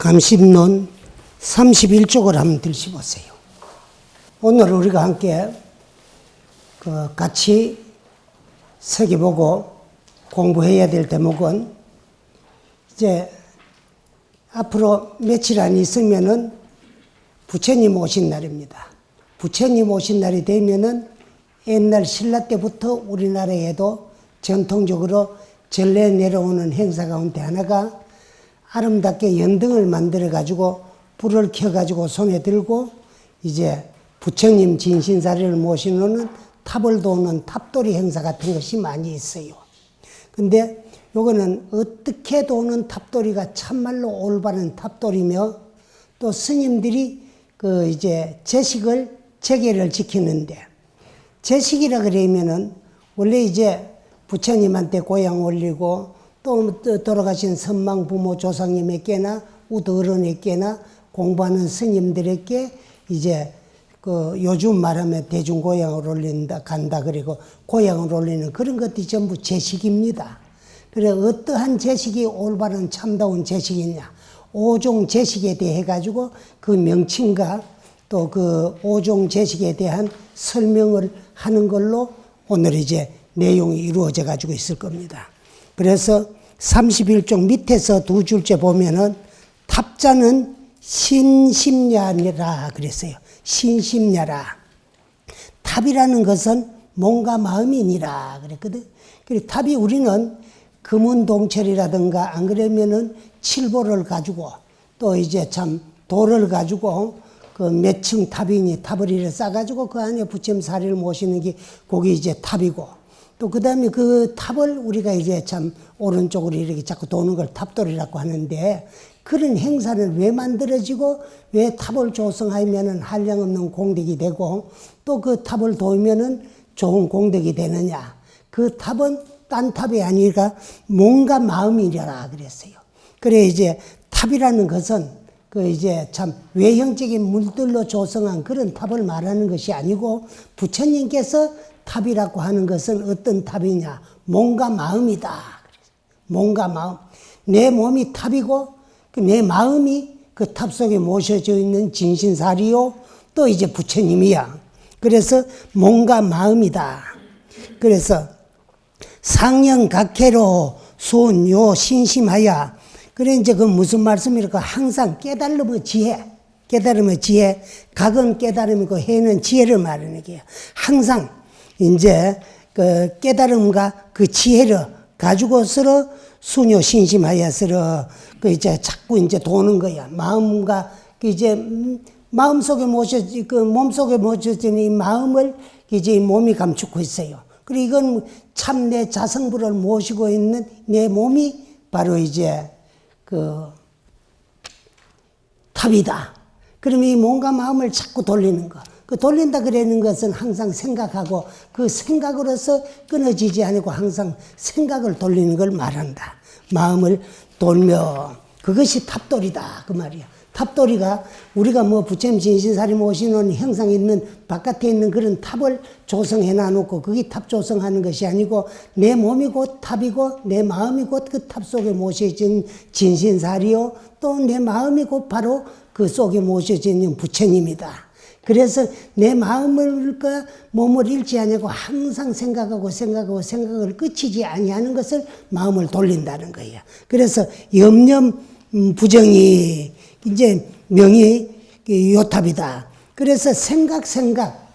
감심론 31쪽을 한번 들으시보세요. 오늘 우리가 함께 같이 새겨보고 공부해야 될 대목은 이제 앞으로 며칠 안 있으면은 부처님 오신 날입니다. 부처님 오신 날이 되면은 옛날 신라 때부터 우리나라에도 전통적으로 전래 내려오는 행사 가운데 하나가 아름답게 연등을 만들어 가지고 불을 켜 가지고 손에 들고 이제 부처님 진신사리를 모시는 탑을 도는 탑돌이 행사 같은 것이 많이 있어요. 근데 요거는 어떻게 도는 탑돌이가 참말로 올바른 탑돌이며 또 스님들이 이제 제식을 제계를 지키는데 제식이라 그러면은 원래 이제 부처님한테 고향 올리고 또 돌아가신 선망 부모 조상님에게나 우드어른에게나 공부하는 스님들에게 이제 요즘 말하면 대중고향을 올린다 간다 그리고 고향을 올리는 그런 것들이 전부 제식입니다. 그래 어떠한 제식이 올바른 참다운 제식이냐 오종 제식에 대해 가지고 그 명칭과 또 그 오종 제식에 대한 설명을 하는 걸로 오늘 이제 내용이 이루어져 가지고 있을 겁니다. 그래서 31쪽 밑에서 두 줄째 보면은 탑자는 신심야라 그랬어요. 신심야라. 탑이라는 것은 몸과 마음이니라 그랬거든. 그리고 탑이 우리는 금은동철이라든가 안 그러면은 칠보를 가지고 또 이제 참 돌을 가지고 그 몇 층 탑이니 탑을 이렇게 싸가지고 그 안에 부처님 사리를 모시는 게 그게 이제 탑이고 또 그 다음에 그 탑을 우리가 이제 참 오른쪽으로 이렇게 자꾸 도는 걸 탑돌이라고 하는데 그런 행사는 왜 만들어지고 왜 탑을 조성하면은 한량없는 공덕이 되고 또 그 탑을 도우면은 좋은 공덕이 되느냐. 그 탑은 딴 탑이 아니라 몸과 마음이라 그랬어요. 그래 이제 탑이라는 것은 이제 참 외형적인 물들로 조성한 그런 탑을 말하는 것이 아니고 부처님께서 탑이라고 하는 것은 어떤 탑이냐. 몸과 마음이다. 몸과 마음. 내 몸이 탑이고 내 마음이 그 탑 속에 모셔져 있는 진신사리요. 또 이제 부처님이야. 그래서 몸과 마음이다. 그래서 상영각해로 수은요 신심하여. 그래 이제 그 무슨 말씀일까? 항상 깨달음의 지혜. 깨달음의 지혜. 각은 깨달음이고 해는 지혜를 말하는 게요. 항상 이제 그 깨달음과 그 지혜를 가지고서로 수녀 신심하여서로 이제 자꾸 이제 도는 거야. 마음과 이제 마음속에 몸속에 모셔진 이 마음을 이제 몸이 감추고 있어요. 그리고 이건 참 내 자성부를 모시고 있는 내 몸이 바로 이제 탑이다. 그러면 이 몸과 마음을 자꾸 돌리는 거. 그 돌린다 그러는 것은 항상 생각하고 그 생각으로서 끊어지지 않고 항상 생각을 돌리는 걸 말한다. 마음을 돌며 그것이 탑돌이다 그 말이야. 탑돌이가 우리가 뭐 부처님 진신사리 모시는 형상 있는 바깥에 있는 그런 탑을 조성해 놔놓고 그게 탑 조성하는 것이 아니고 내 몸이 곧 탑이고 내 마음이 곧 그 탑 속에 모셔진 진신사리요 또 내 마음이 곧 바로 그 속에 모셔진 부처님이다. 그래서 내 마음을과 몸을 잃지 않고 항상 생각하고 생각을 끝이지 아니하는 것을 마음을 돌린다는 거예요. 그래서 염념 부정이 이제 명이 요탑이다. 그래서 생각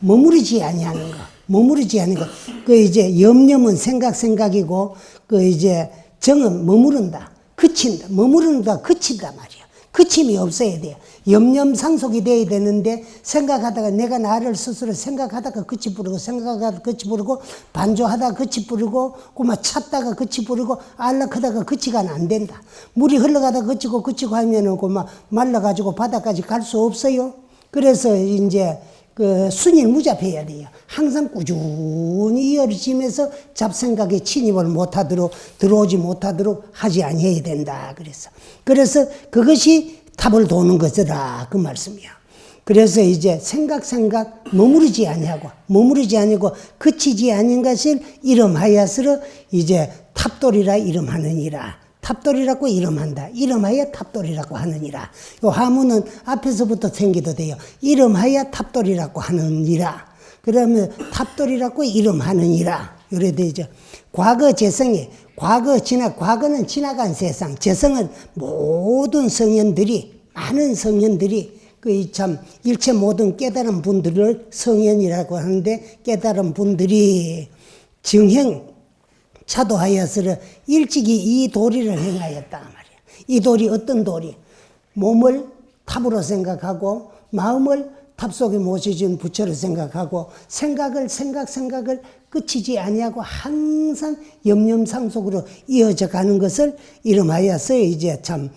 머무르지 아니하는 거. 머무르지 않는 거. 그 이제 염념은 생각이고 그 이제 정은 머무른다. 그친다. 머무른다. 그친다 말이야. 그침이 없어야 돼요. 염념상속이 돼야 되는데 생각하다가 내가 나를 스스로 생각하다가 끝이 부르고 생각하다가 끝이 부르고 반조하다가 끝이 부르고 그만 찾다가 끝이 부르고 안락하다가 끝이가 안 된다. 물이 흘러가다가 끝이고 하면은 그만 말라가지고 바다까지 갈 수 없어요. 그래서 이제 순일무잡해야 돼요. 항상 꾸준히 이어지면서 잡생각에 침입을 못하도록 들어오지 못하도록 하지 아니해야 된다. 그래서 그것이 탑을 도는 것이라 그 말씀이야. 그래서 이제 생각 머무르지 아니고 그치지 아닌 것을 이름하여서 이제 탑돌이라 이름하느니라. 탑돌이라고 이름한다. 이름하여 탑돌이라고 하느니라. 요 하문은 앞에서부터 생기도 돼요. 이름하여 탑돌이라고 하느니라. 그러면 탑돌이라고 이름하느니라. 이래 되죠. 과거 재성이, 과거는 지나간 세상, 재성은 모든 성현들이, 많은 성현들이 그 참 일체 모든 깨달은 분들을 성현이라고 하는데, 깨달은 분들이 정행 차도하여서 일찍이 이 도리를 행하였다 말이야. 이 도리 어떤 도리? 몸을 탑으로 생각하고 마음을 탑 속에 모셔준 부처로 생각하고 생각을 끝이지 아니하고 항상 염념상속으로 이어져 가는 것을 이름하여서 이제 참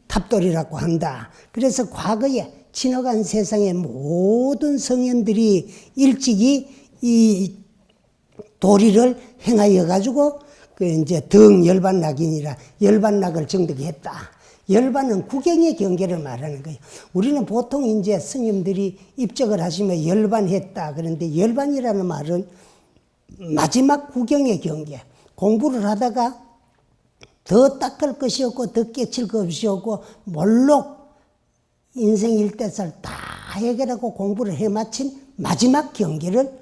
탑돌이라고 한다. 그래서 과거에 지나간 세상의 모든 성현들이 일찍이 이 도리를 행하여 가지고 그 이제 등 열반락이니라 열반락을 정득했다. 열반은 구경의 경계를 말하는 거예요. 우리는 보통 이제 스님들이 입적을 하시면 열반했다. 그런데 열반이라는 말은 마지막 구경의 경계. 공부를 하다가 더 닦을 것이 없고 더 깨칠 것이 없고 몰록 인생 일대살 다 해결하고 공부를 해마친 마지막 경계를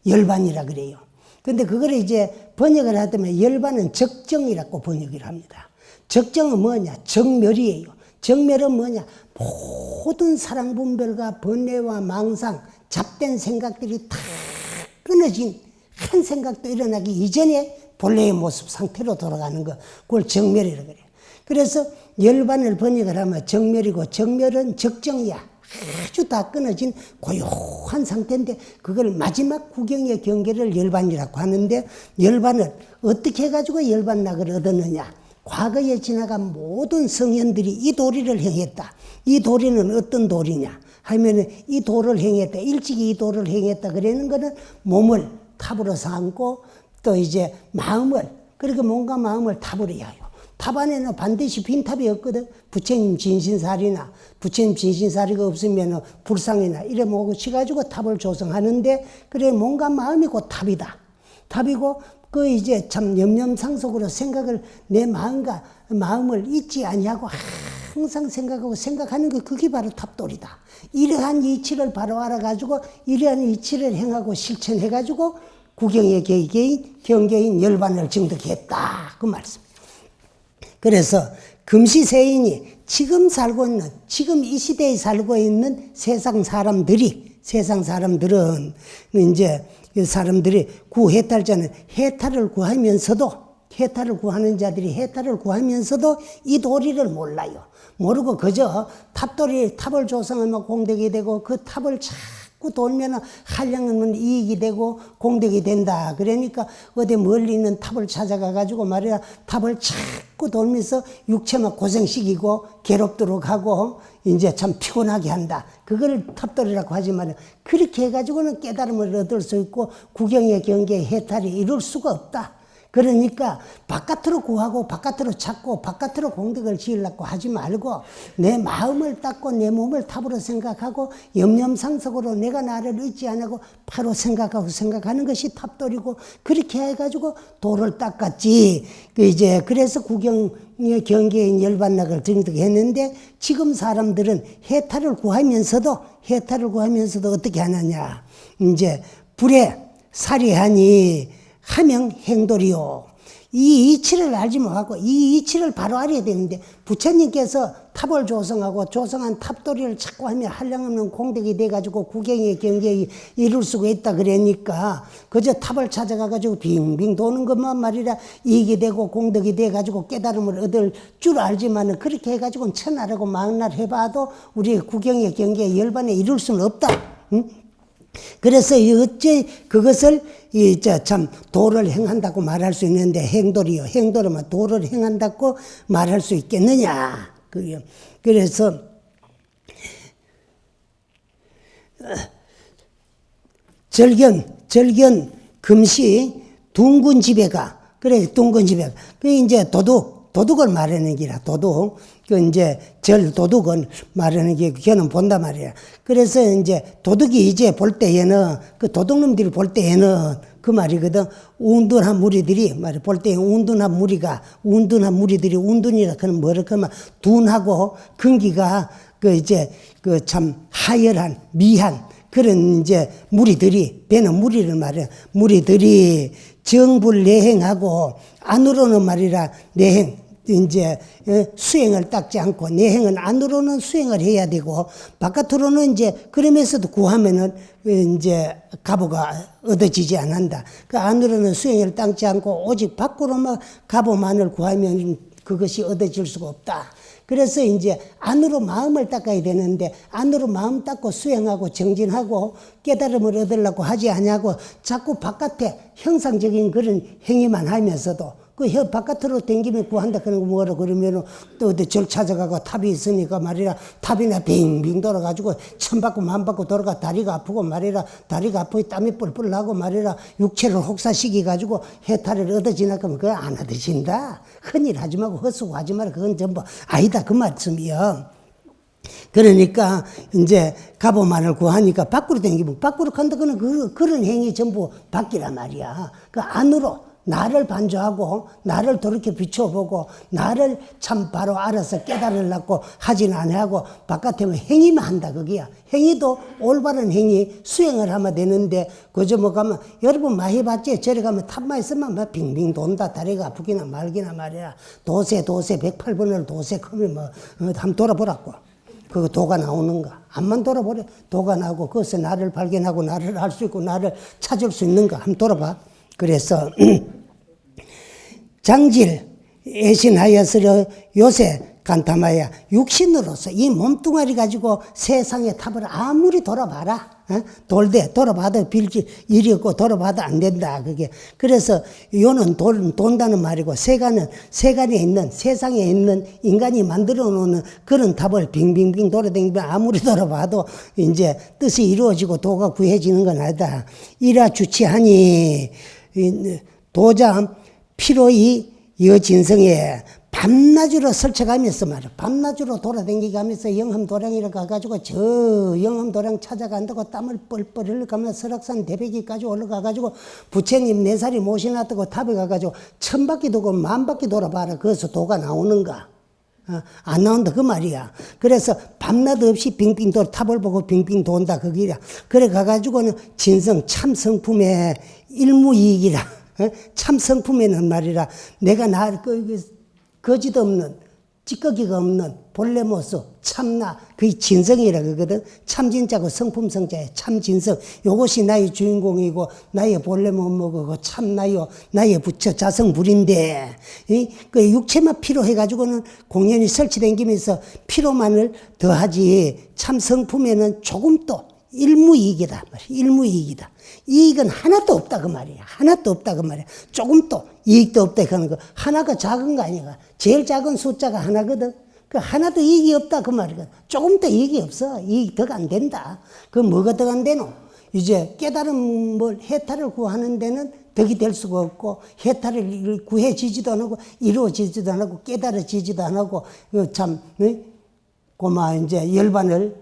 열반이라 그래요. 근데 그걸 이제 번역을 하다면 열반은 적정이라고 번역을 합니다. 적정은 뭐냐? 정멸이에요. 정멸은 뭐냐? 모든 사랑분별과 번뇌와 망상, 잡된 생각들이 다 끊어진 한 생각도 일어나기 이전에 본래의 모습 상태로 돌아가는 거. 그걸 정멸이라고 그래요. 그래서 열반을 번역을 하면 정멸이고 정멸은 적정이야. 아주 다 끊어진 고요한 상태인데 그걸 마지막 구경의 경계를 열반이라고 하는데 열반을 어떻게 해가지고 열반락을 얻었느냐. 과거에 지나간 모든 성현들이 이 도리를 행했다. 이 도리는 어떤 도리냐 하면은 이 도를 행했다. 일찍이 이 도를 행했다. 그러는 거는 몸을 탑으로 삼고 또 이제 마음을 그리고 몸과 마음을 탑으로 해요. 탑 안에는 반드시 빈탑이 없거든. 부처님 진신사리나 부처님 진신사리가 없으면 불상이나 이래 모고 시가지고 탑을 조성하는데 그래 몸과 마음이 곧 탑이다. 탑이고 그 이제 참 염념상속으로 생각을 내 마음과 마음을 잊지 아니하고 항상 생각하고 생각하는 게 그게 바로 탑돌이다. 이러한 이치를 바로 알아가지고 이러한 이치를 행하고 실천해가지고 구경의 경계인 열반을 증득했다. 그 말씀. 그래서 금시세인이 지금 살고 있는, 지금 이 시대에 살고 있는 세상 사람들은 이제 사람들이 구해탈자는 해탈을 구하는 자들이 해탈을 구하면서도 이 도리를 몰라요. 모르고 그저 탑을 조성하면 공덕이 되고 그 탑을 자꾸 돌면 한량은 이익이 되고 공덕이 된다. 그러니까 어디 멀리 있는 탑을 찾아가 가지고 말이야 탑을 자꾸 돌면서 육체만 고생시키고 괴롭도록 하고 이제 참 피곤하게 한다. 그걸 탑돌이라고 하지만 그렇게 해가지고는 깨달음을 얻을 수 있고 구경의 경계의 해탈이 이룰 수가 없다. 그러니까 바깥으로 구하고 바깥으로 찾고 바깥으로 공덕을 지으려고 하지 말고 내 마음을 닦고 내 몸을 탑으로 생각하고 염념상속으로 내가 나를 잊지 않고 바로 생각하는 것이 탑돌이고 그렇게 해가지고 도를 닦았지. 그래서 구경의 경계인 열반락을 증득했는데 지금 사람들은 해탈을 구하면서도 어떻게 하느냐. 이제 불에 살이하니 하명 행돌이요. 이 이치를 알지 못하고 이 이치를 바로 알아야 되는데 부처님께서 탑을 조성한 탑돌이를 찾고 하면 한량없는 공덕이 돼가지고 구경의 경계에 이룰 수가 있다 그러니까 그저 탑을 찾아가가지고 빙빙 도는 것만 말이라 이익이 되고 공덕이 돼가지고 깨달음을 얻을 줄 알지만은 그렇게 해가지고는 천하라고 만날 해봐도 우리 구경의 경계에 열반에 이룰 수는 없다. 응? 그래서 어째 그것을 참 도를 행한다고 말할 수 있는데 행돌이요. 행돌이면 도를 행한다고 말할 수 있겠느냐. 그래서 절견 금시 둥근 집에가 그래 둥근 집에가 그 이제 도둑을 말하는 기라. 도둑. 이제 도둑은 말하는 게 걔는 본단 말이야. 그래서 이제 도둑이 이제 볼 때에는 그 도둑놈들이 볼 때에는 그 말이거든. 운둔한 무리들이 말이 볼 때 운둔한 무리들이 운둔이라 그는 뭐라 그러면 둔하고 근기가 그 이제 그 참 하열한 미한 그런 이제 무리들이 배는 무리를 말해. 무리들이 정불 내행하고 안으로는 말이라 내행 이제 수행을 닦지 않고 내행은 안으로는 수행을 해야 되고 바깥으로는 이제 그러면서도 구하면은 이제 가보가 얻어지지 않는다. 그 안으로는 수행을 닦지 않고 오직 밖으로만 가보만을 구하면 그것이 얻어질 수가 없다. 그래서 이제 안으로 마음을 닦아야 되는데 안으로 마음 닦고 수행하고 정진하고 깨달음을 얻으려고 하지 않냐고 자꾸 바깥에 형상적인 그런 행위만 하면서도 그 바깥으로 댕기면 구한다 그런 거 뭐라 그러면은 또 어디 절 찾아가고 탑이 있으니까 말이라 탑이나 빙빙 돌아가지고 천 받고 만 받고 돌아가 다리가 아프고 말이라 다리가 아프고 땀이 뿔뿔 나고 말이라 육체를 혹사시키 가지고 해탈을 얻어지나 그러면 그거 안 얻어진다. 큰일 하지 말고 헛수고 하지 마라. 그건 전부 아니다 그 말씀이요. 그러니까 이제 가보만을 구하니까 밖으로 댕기면 밖으로 간다 그런 행위 전부 밖이란 말이야. 그 안으로 나를 반조하고 나를 돌이켜 비춰보고 나를 참 바로 알아서 깨달으려고 하지는 않고 바깥에만 행위만 한다 그게야. 행위도 올바른 행위 수행을 하면 되는데 그저 뭐 가면 여러분 많이 봤지? 저리 가면 탑만 있으면 막 빙빙 돈다. 다리가 아프기나 말기나 말이야. 도세 108번을 도세 크면 뭐 한번 돌아보라고. 그 도가 나오는가? 한번 돌아보래. 도가 나오고 거기서 나를 발견하고 나를 알 수 있고 나를 찾을 수 있는가? 한번 돌아봐. 그래서 장질 애신하여스러 요새 간탐하여 육신으로서 이 몸뚱아리 가지고 세상의 탑을 아무리 돌아봐라. 돌대 돌아봐도 빌지 일이 없고 돌아봐도 안 된다. 그게 그래서 요는 돈다는 말이고 세간에 있는 세상에 있는 인간이 만들어 놓는 그런 탑을 빙빙빙 돌아다니면 아무리 돌아봐도 이제 뜻이 이루어지고 도가 구해지는 건 아니다. 이라 주치하니 도장 피로이 여진성에 밤낮으로 설쳐가면서 말이야. 밤낮으로 돌아다니면서 영험도량이라 가가지고 저 영험도량 찾아간다고 땀을 뻘뻘 흘려가면서 설악산 대백이까지 올라가가지고 부처님 4살이 모시놨다고 탑에 가가지고 1000바퀴 도고 10,000바퀴 돌아봐라. 거기서 도가 나오는가? 안 나온다 그 말이야. 그래서 밤낮 없이 빙빙 탑을 보고 빙빙 돈다 그 길이야. 그래 가가지고는 진성 참 성품의 일무이익이라. 참 성품에는 말이라 내가 거짓 없는 찌꺼기가 없는 본래 모습 참나 그게 진성이라 그러거든. 참진짜고 성품성자에 참진성 요것이 나의 주인공이고 나의 본래 면목이고 참나요 나의 부처 자성불인데 그 육체만 피로해가지고는 공연히 설치댕기면서 피로만을 더하지 참 성품에는 조금 더 일무이익이다. 일무이익이다. 이익은 하나도 없다 그 말이야. 하나도 없다 그 말이야. 조금 또 이익도 없다 그러는 거. 하나가 작은 거 아니야. 제일 작은 숫자가 하나거든. 그 하나도 이익이 없다 그 말이야. 조금 더 이익이 없어. 이익 더 안 된다. 그 뭐가 더 안 되노? 이제 깨달음을 해탈을 구하는 데는 덕이 될 수가 없고 해탈을 구해지지도 않고 이루어지지도 않고 깨달아지지도 않고 참 고마 이제 열반을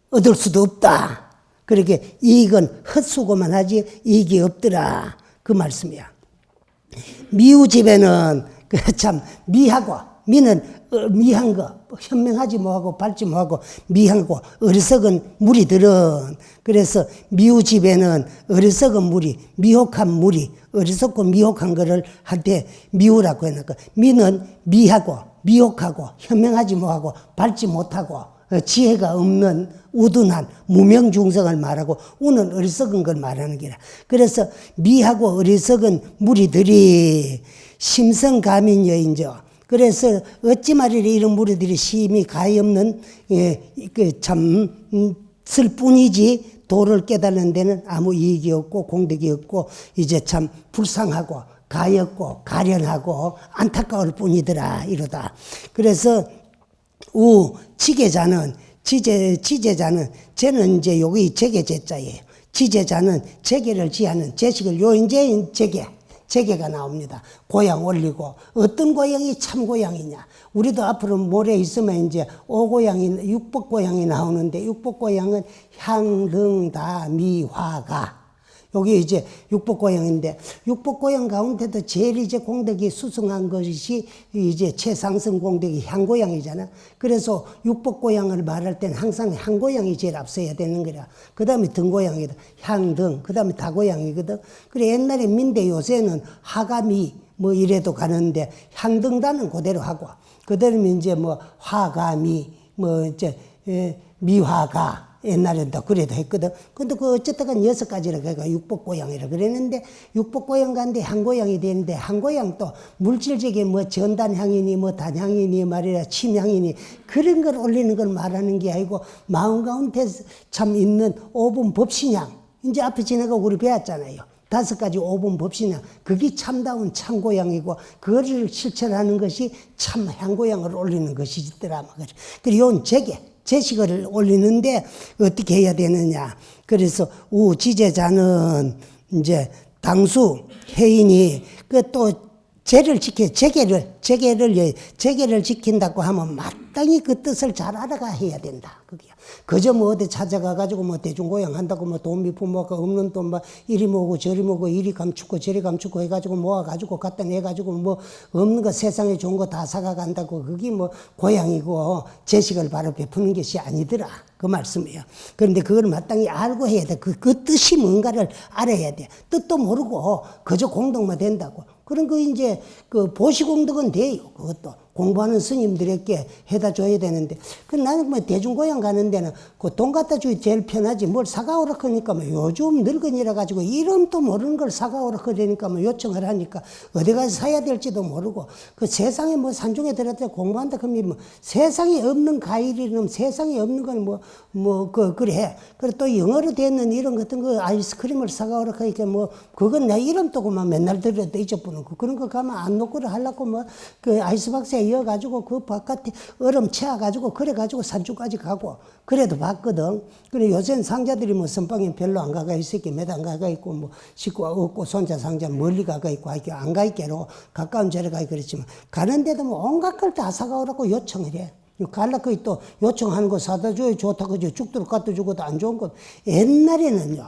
얻을 수도 없다. 그렇게 이익은 헛수고만 하지 이익이 없더라. 그 말씀이야. 미우집에는 참 미하고 미는 미한 거 현명하지 뭐하고 밝지 뭐하고 미하고 어리석은 무리들은 그래서 미우집에는 어리석은 무리 미혹한 무리 어리석고 미혹한 거를 한테 미우라고 해놓고 미는 미하고 미혹하고 현명하지 뭐하고 밝지 못하고 지혜가 없는 우둔한 무명중생을 말하고 우는 어리석은 걸 말하는 게라. 그래서 미하고 어리석은 무리들이 심성가민여인저. 그래서 어찌 말이래 이런 무리들이 심이 가히 없는 참 슬뿐이지 도를 깨달는 데는 아무 이익이 없고 공덕이 없고 이제 참 불쌍하고 가엾고 가련하고 안타까울 뿐이더라 이러다. 그래서 지제자는 쟤는 이제 여기 제계 제자예요. 지제자는 제계를 지하는 제식을 요인제인 제계가 나옵니다. 고향 올리고 어떤 고향이 참 고향이냐. 우리도 앞으로 모레 있으면 이제 육법고향이 나오는데 육법고향은 향, 등, 다, 미, 화가 여기 이제 육법고향인데, 육법고향 가운데도 제일 이제 공덕이 수승한 것이 이제 최상승 공덕이 향고향이잖아. 그래서 육법고향을 말할 때는 항상 향고향이 제일 앞서야 되는 거라. 그 다음에 등고향이다. 향등, 그 다음에 다고향이거든. 그래, 옛날에 민대 요새는 하가미, 뭐 이래도 가는데, 향등단은 그대로 하고, 그대로 이제 뭐 화가미, 뭐 이제 미화가, 옛날엔 다 그래도 했거든. 근데 그 어쨌든 6가지라 그러니까 육법고향이라 그랬는데, 육법고향 간데 한고향이 되는데, 한고향 또 물질적인 뭐 전단향이니 뭐 단향이니 말이야 침향이니 그런 걸 올리는 걸 말하는 게 아니고, 마음 가운데 참 있는 5분 법신향, 이제 앞에 지나가고 우리 배웠잖아요. 5가지 5분 법신향, 그게 참다운 참고향이고, 그거를 실천하는 것이 참 향고향을 올리는 것이더라. 그리고 요 제식을 올리는데 어떻게 해야 되느냐. 그래서 우지제자는 이제 당수, 해인이 그 또 제를 제계를 지킨다고 하면 마땅히 그 뜻을 잘 알아가 해야 된다. 그게. 그저 뭐 어디 찾아가가지고 뭐 대중고향 한다고 뭐 돈 미품 모아가 없는 돈 막 이리 모으고 저리 모으고 이리 감추고 저리 감추고 해가지고 모아가지고 갖다 내가지고 뭐 없는 거 세상에 좋은 거 다 사가 간다고 그게 뭐 고향이고 제식을 바로 베푸는 것이 아니더라. 그 말씀이에요. 그런데 그걸 마땅히 알고 해야 돼. 그 뜻이 뭔가를 알아야 돼. 뜻도 모르고 그저 공덕만 된다고. 그런 거 이제 그 보시공덕은 돼요. 그것도 공부하는 스님들에게 해다 줘야 되는데, 그 나는 뭐 대중고향 가는 데는 그 돈 갖다 주기 제일 편하지. 뭘 사가오라 그러니까 뭐 요즘 늙은이라 가지고 이름도 모르는 걸 사가오라 그러니까 뭐 요청을 하니까 어디 가서 사야 될지도 모르고, 그 세상에 뭐 산중에 들어서 공부한다 그러면 뭐 세상에 없는 과일이는 세상에 없는 건 그래. 그리고 또 영어로 되는 이런 같은 거 아이스크림을 사가오라 그러니까 뭐 그건 내 이름도 그만 맨날 들어도 잊어보는 거. 그런 거 가면 안 놓고를 하려고 뭐 그 아이스박스에 이어가지고 그 바깥에 얼음 채워가지고 그래가지고 산중까지 가고 그래도 봤거든. 그래 요새는 상자들이 뭐 선방에 별로 안 가가 있을게 몇 안 가가 있고 뭐 식구가 없고 손자 상자 멀리 가가 있고 안 가 있게로 가까운 데로 가 있고 그랬지만 가는데도 뭐 온갖 걸 다 사가오라고 요청을 해. 갈라커이 또 요청하는 거 사다 줘야 좋다 그죠. 죽도록 갖다 주고도 안 좋은 것. 옛날에는요.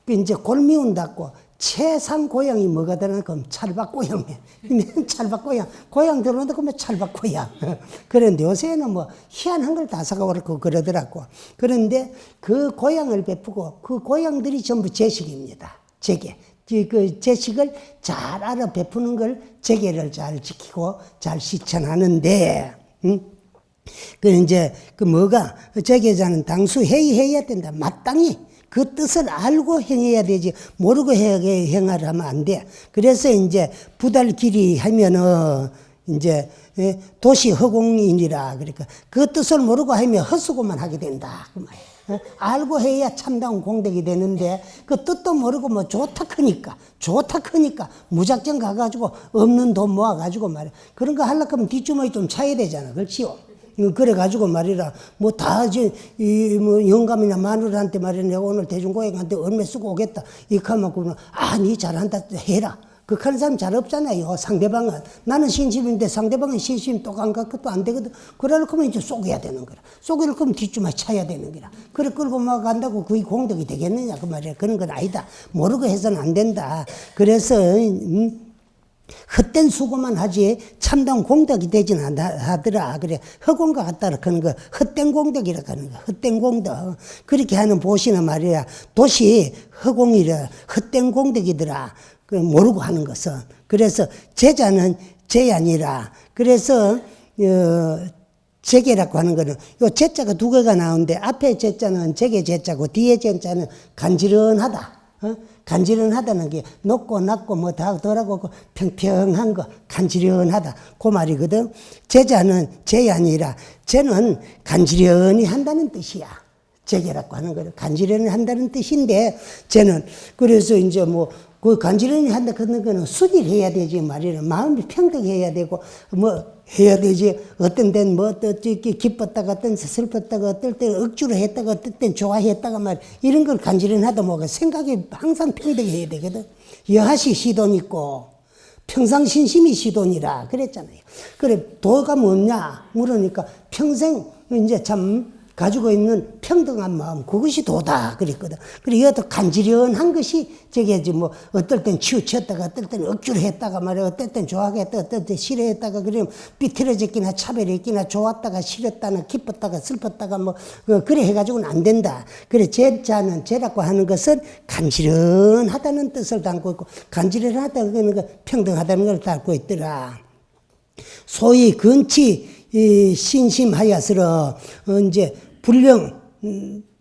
그 이제 골미운다고 최상 고향이 뭐가 되나? 그럼 찰박고향이에요. 찰박고향. 고향 들어온다 그러면 찰박고향. 그런데 요새는 뭐 희한한 걸 다 사가오라고 그러더라고. 그런데 그 고향을 베푸고 그 고향들이 전부 제식입니다. 제계. 그 제식을 잘 알아 베푸는 걸 제계를 잘 지키고 잘 실천하는데, 그 이제 그 뭐가 제계자는 당수 회의해야 된다. 마땅히. 그 뜻을 알고 행해야 되지, 모르고 행하려 하면 안 돼. 그래서 이제 부달길이 하면은 이제 도시 허공이니라. 그러니까 그 뜻을 모르고 하면 헛수고만 하게 된다. 그 말이야. 알고 해야 참다운 공덕이 되는데 그 뜻도 모르고 뭐 좋다 크니까 무작정 가가지고 없는 돈 모아가지고 말이야. 그런 거 하려고 하면 뒷주머니 좀 차야 되잖아. 그렇지요? 그래가지고 말이라, 뭐 다 이제, 뭐 영감이나 마누라한테 말이야, 내가 오늘 대중고향한테 얼마 쓰고 오겠다. 이렇게 하면, 니 잘한다, 해라. 그렇게 하는 사람 잘 없잖아요, 상대방은. 나는 신심인데 상대방은 신심 또 안 갖고 또 안 되거든. 그러려고 하면 이제 쏘겨야 되는 거라. 쏘기려고 하면 뒷주머니 차야 되는 거라. 그래, 끌고 막 간다고 그게 공덕이 되겠느냐, 그 말이야. 그런 건 아니다. 모르고 해서는 안 된다. 그래서, 헛된 수고만 하지 참다운 공덕이 되진 않더라. 그래, 허공과 같다라 하는 거, 헛된 공덕이라 하는 거, 헛된 공덕. 그렇게 하는 보시나 말이야. 도시 허공이라, 헛된 공덕이더라. 모르고 하는 것은. 그래서 제자는 제아니라. 그래서, 제계라고 하는 거는, 요 제자가 2개가 나오는데, 앞에 제자는 제계 제자고, 뒤에 제자는 간지런하다. 간지런하다는 게 높고 낮고 뭐 다 덜하고 평평한 거 간지런하다 그 말이거든. 제자는 제이 아니라 쟤는 간지런히 한다는 뜻이야. 제계라고 하는 거는 간지런히 한다는 뜻인데 쟤는 그래서 이제 뭐 그 간지런히 한다 그런 거는 순일해야 되지 말이야. 마음이 평등해야 되고 뭐 해야 되지. 어떤 데는 뭐 기뻤다가 어떤 슬펐다가 어떨 때는 억지로 했다가 어떨 때는 좋아했다가 말 이런 걸 간지런하다 뭐가 생각이 항상 평등해야 되거든. 여하시 시돈 있고 평상신심이 시돈이라 그랬잖아요. 그래 도가 뭐냐 물으니까 평생 이제 참 가지고 있는 평등한 마음, 그것이 도다. 그랬거든. 그리고 이것도 간지런한 것이 저게 뭐, 어떨 땐 치우쳤다가, 어떨 땐 억지로 했다가 말이야. 어떨 땐 좋아하겠다, 어떨 땐 싫어했다가, 그러면 삐뚤어졌기나 차별했기나, 좋았다가 싫었다나, 기뻤다가 슬펐다가 뭐, 그래 해가지고는 안 된다. 그래, 제자는, 제라고 하는 것은 간지런하다는 뜻을 담고 있고, 간지런하다는 거 평등하다는 걸 담고 있더라. 소위 근치 신심하여스러 이제 불령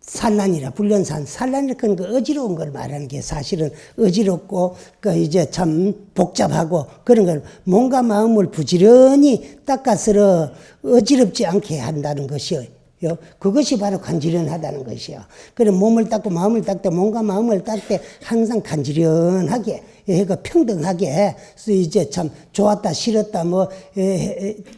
산란이라 불련산 산란이라 그런 거 어지러운 걸 말하는 게 사실은 어지럽고 그 이제 참 복잡하고 그런 걸 몸과 마음을 부지런히 닦아서 어지럽지 않게 한다는 것이요. 그것이 바로 간지런하다는 것이요. 그래 몸을 닦고 마음을 닦을 때 몸과 마음을 닦을 때 항상 간지런하게 평등하게 이제 참 좋았다 싫었다 뭐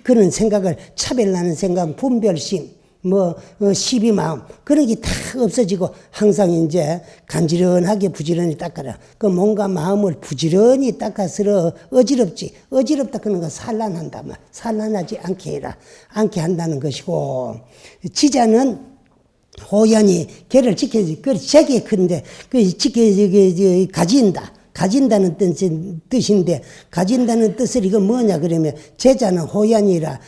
그런 생각을 차별나는 생각 분별심 뭐 시비 마음 그런 게 다 없어지고 항상 이제 간지런하게 부지런히 닦아라. 그 몸과 마음을 부지런히 닦아서 어지럽다 그런 거 산란한다 말. 산란하지 않게 해라. 않게 한다는 것이고 지자는 호연히 개를 지켜야지. 그 제게 큰데 그 가진다. 가진다는 뜻인데 가진다는 뜻을 이거 뭐냐 그러면 제자는 호연이라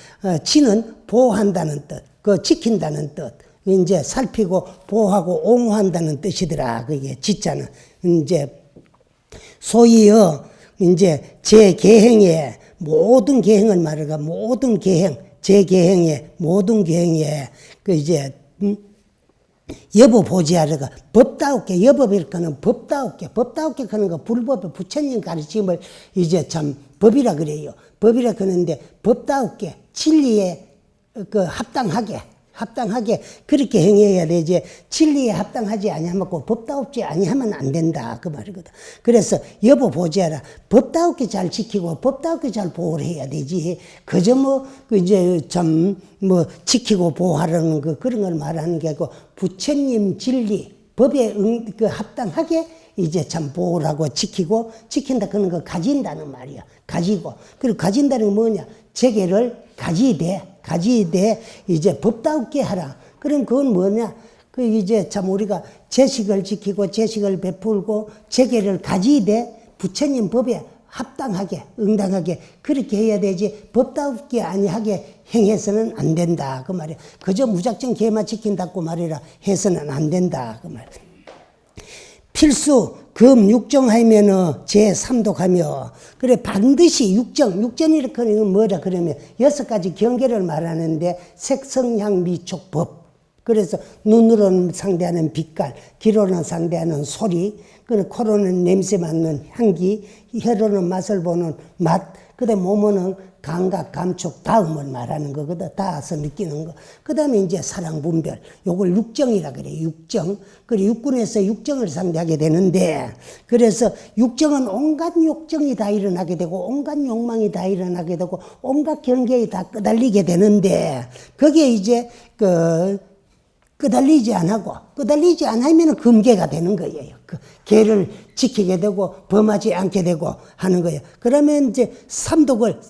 지는 보호한다는 뜻. 그 지킨다는 뜻, 이제 살피고 보호하고 옹호한다는 뜻이더라. 그게 지자는 이제 소위여 이제 제 계행에 모든 계행을 말하가 모든 계행 제 계행에 모든 계행에 그 이제 여보 보지하려가 법다우게 여법일까는 법다우게 하는 거 불법의 부처님 가르침을 이제 참 법이라 그래요. 법이라 그러는데 법다우게 진리에 그 합당하게 그렇게 행해야 되지. 진리에 합당하지 아니하면 법다웁지 아니하면 안 된다 그 말이거든. 그래서 여보 보지하라. 법다웁게 잘 지키고 법다웁게 잘 보호를 해야 되지. 그저 뭐 이제 참 뭐 지키고 보호하라는 그 그런 걸 말하는 게 아니고 부처님 진리 법에 그 합당하게 이제 참 보호를 하고 지키고 지킨다 그런 거 가진다는 말이야. 가지고 그리고 가진다는 건 뭐냐? 재계를 가지되 이제 법다우게 하라. 그럼 그건 뭐냐? 그 이제 참 우리가 제식을 지키고 제식을 베풀고 재계를 가지되 부처님 법에 합당하게 응당하게 그렇게 해야 되지 법다우게 아니하게 행해서는 안 된다 그 말이야. 그저 무작정 개만 지킨다고 말이라 해서는 안 된다 그 말이야. 필수 금 육정하면은 제3독하며 그래 반드시 육전이라는 건 뭐라 그러면 6가지 경계를 말하는데 색성향 미촉 법. 그래서 눈으로는 상대하는 빛깔, 귀로는 상대하는 소리, 코로는 냄새 맡는 향기, 혀로는 맛을 보는 맛, 그다음에 몸은 감각, 감촉, 다음을 말하는 거거든. 닿아서 느끼는 거. 그 다음에 이제 사랑, 분별. 요걸 육정이라 그래요. 육정. 그리고 육군에서 육정을 상대하게 되는데, 그래서 육정은 온갖 욕정이 다 일어나게 되고, 온갖 욕망이 다 일어나게 되고, 온갖 경계에 다 끄달리게 되는데, 거기에 이제, 끄달리지 않으면 금계가 되는 거예요. 그 계를 지키게 되고 범하지 않게 되고 하는 거예요. 그러면 이제 삼독은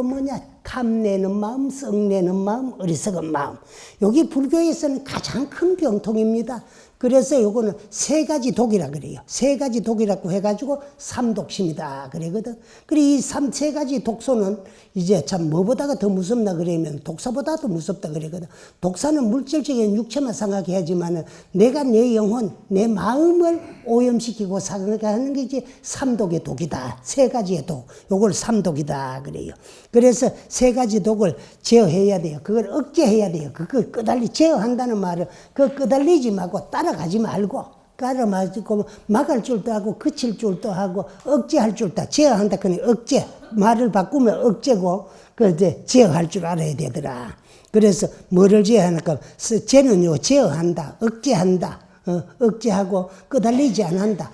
뭐냐? 탐내는 마음, 썩내는 마음, 어리석은 마음. 여기 불교에서는 가장 큰 병통입니다. 그래서 요거는 3가지 독이라 그래요. 3가지 독이라고 해가지고 삼독심이다 그러거든. 그리고 이 3가지 독소는 이제 참 뭐보다가 더 무섭나 그러면 독사보다 더 무섭다 그러거든. 독사는 물질적인 육체만 상하게 하지만은 내가 내 영혼, 내 마음을 오염시키고 상하게 하는 게 이제 삼독의 독이다. 3가지의 독. 요걸 삼독이다 그래요. 그래서 3가지 독을 제어해야 돼요. 그걸 억제해야 돼요. 그걸 제어한다는 말은 그 끄달리지 말고 따라가지 말고 막을 줄도 하고 그칠 줄도 하고 억제할 줄도 제어한다. 그니 억제 말을 바꾸면 억제고 그 이제 제어할 줄 알아야 되더라. 그래서 뭐를 제어하니까 쟤는요 제어한다, 억제한다, 억제하고 끄달리지 않는다,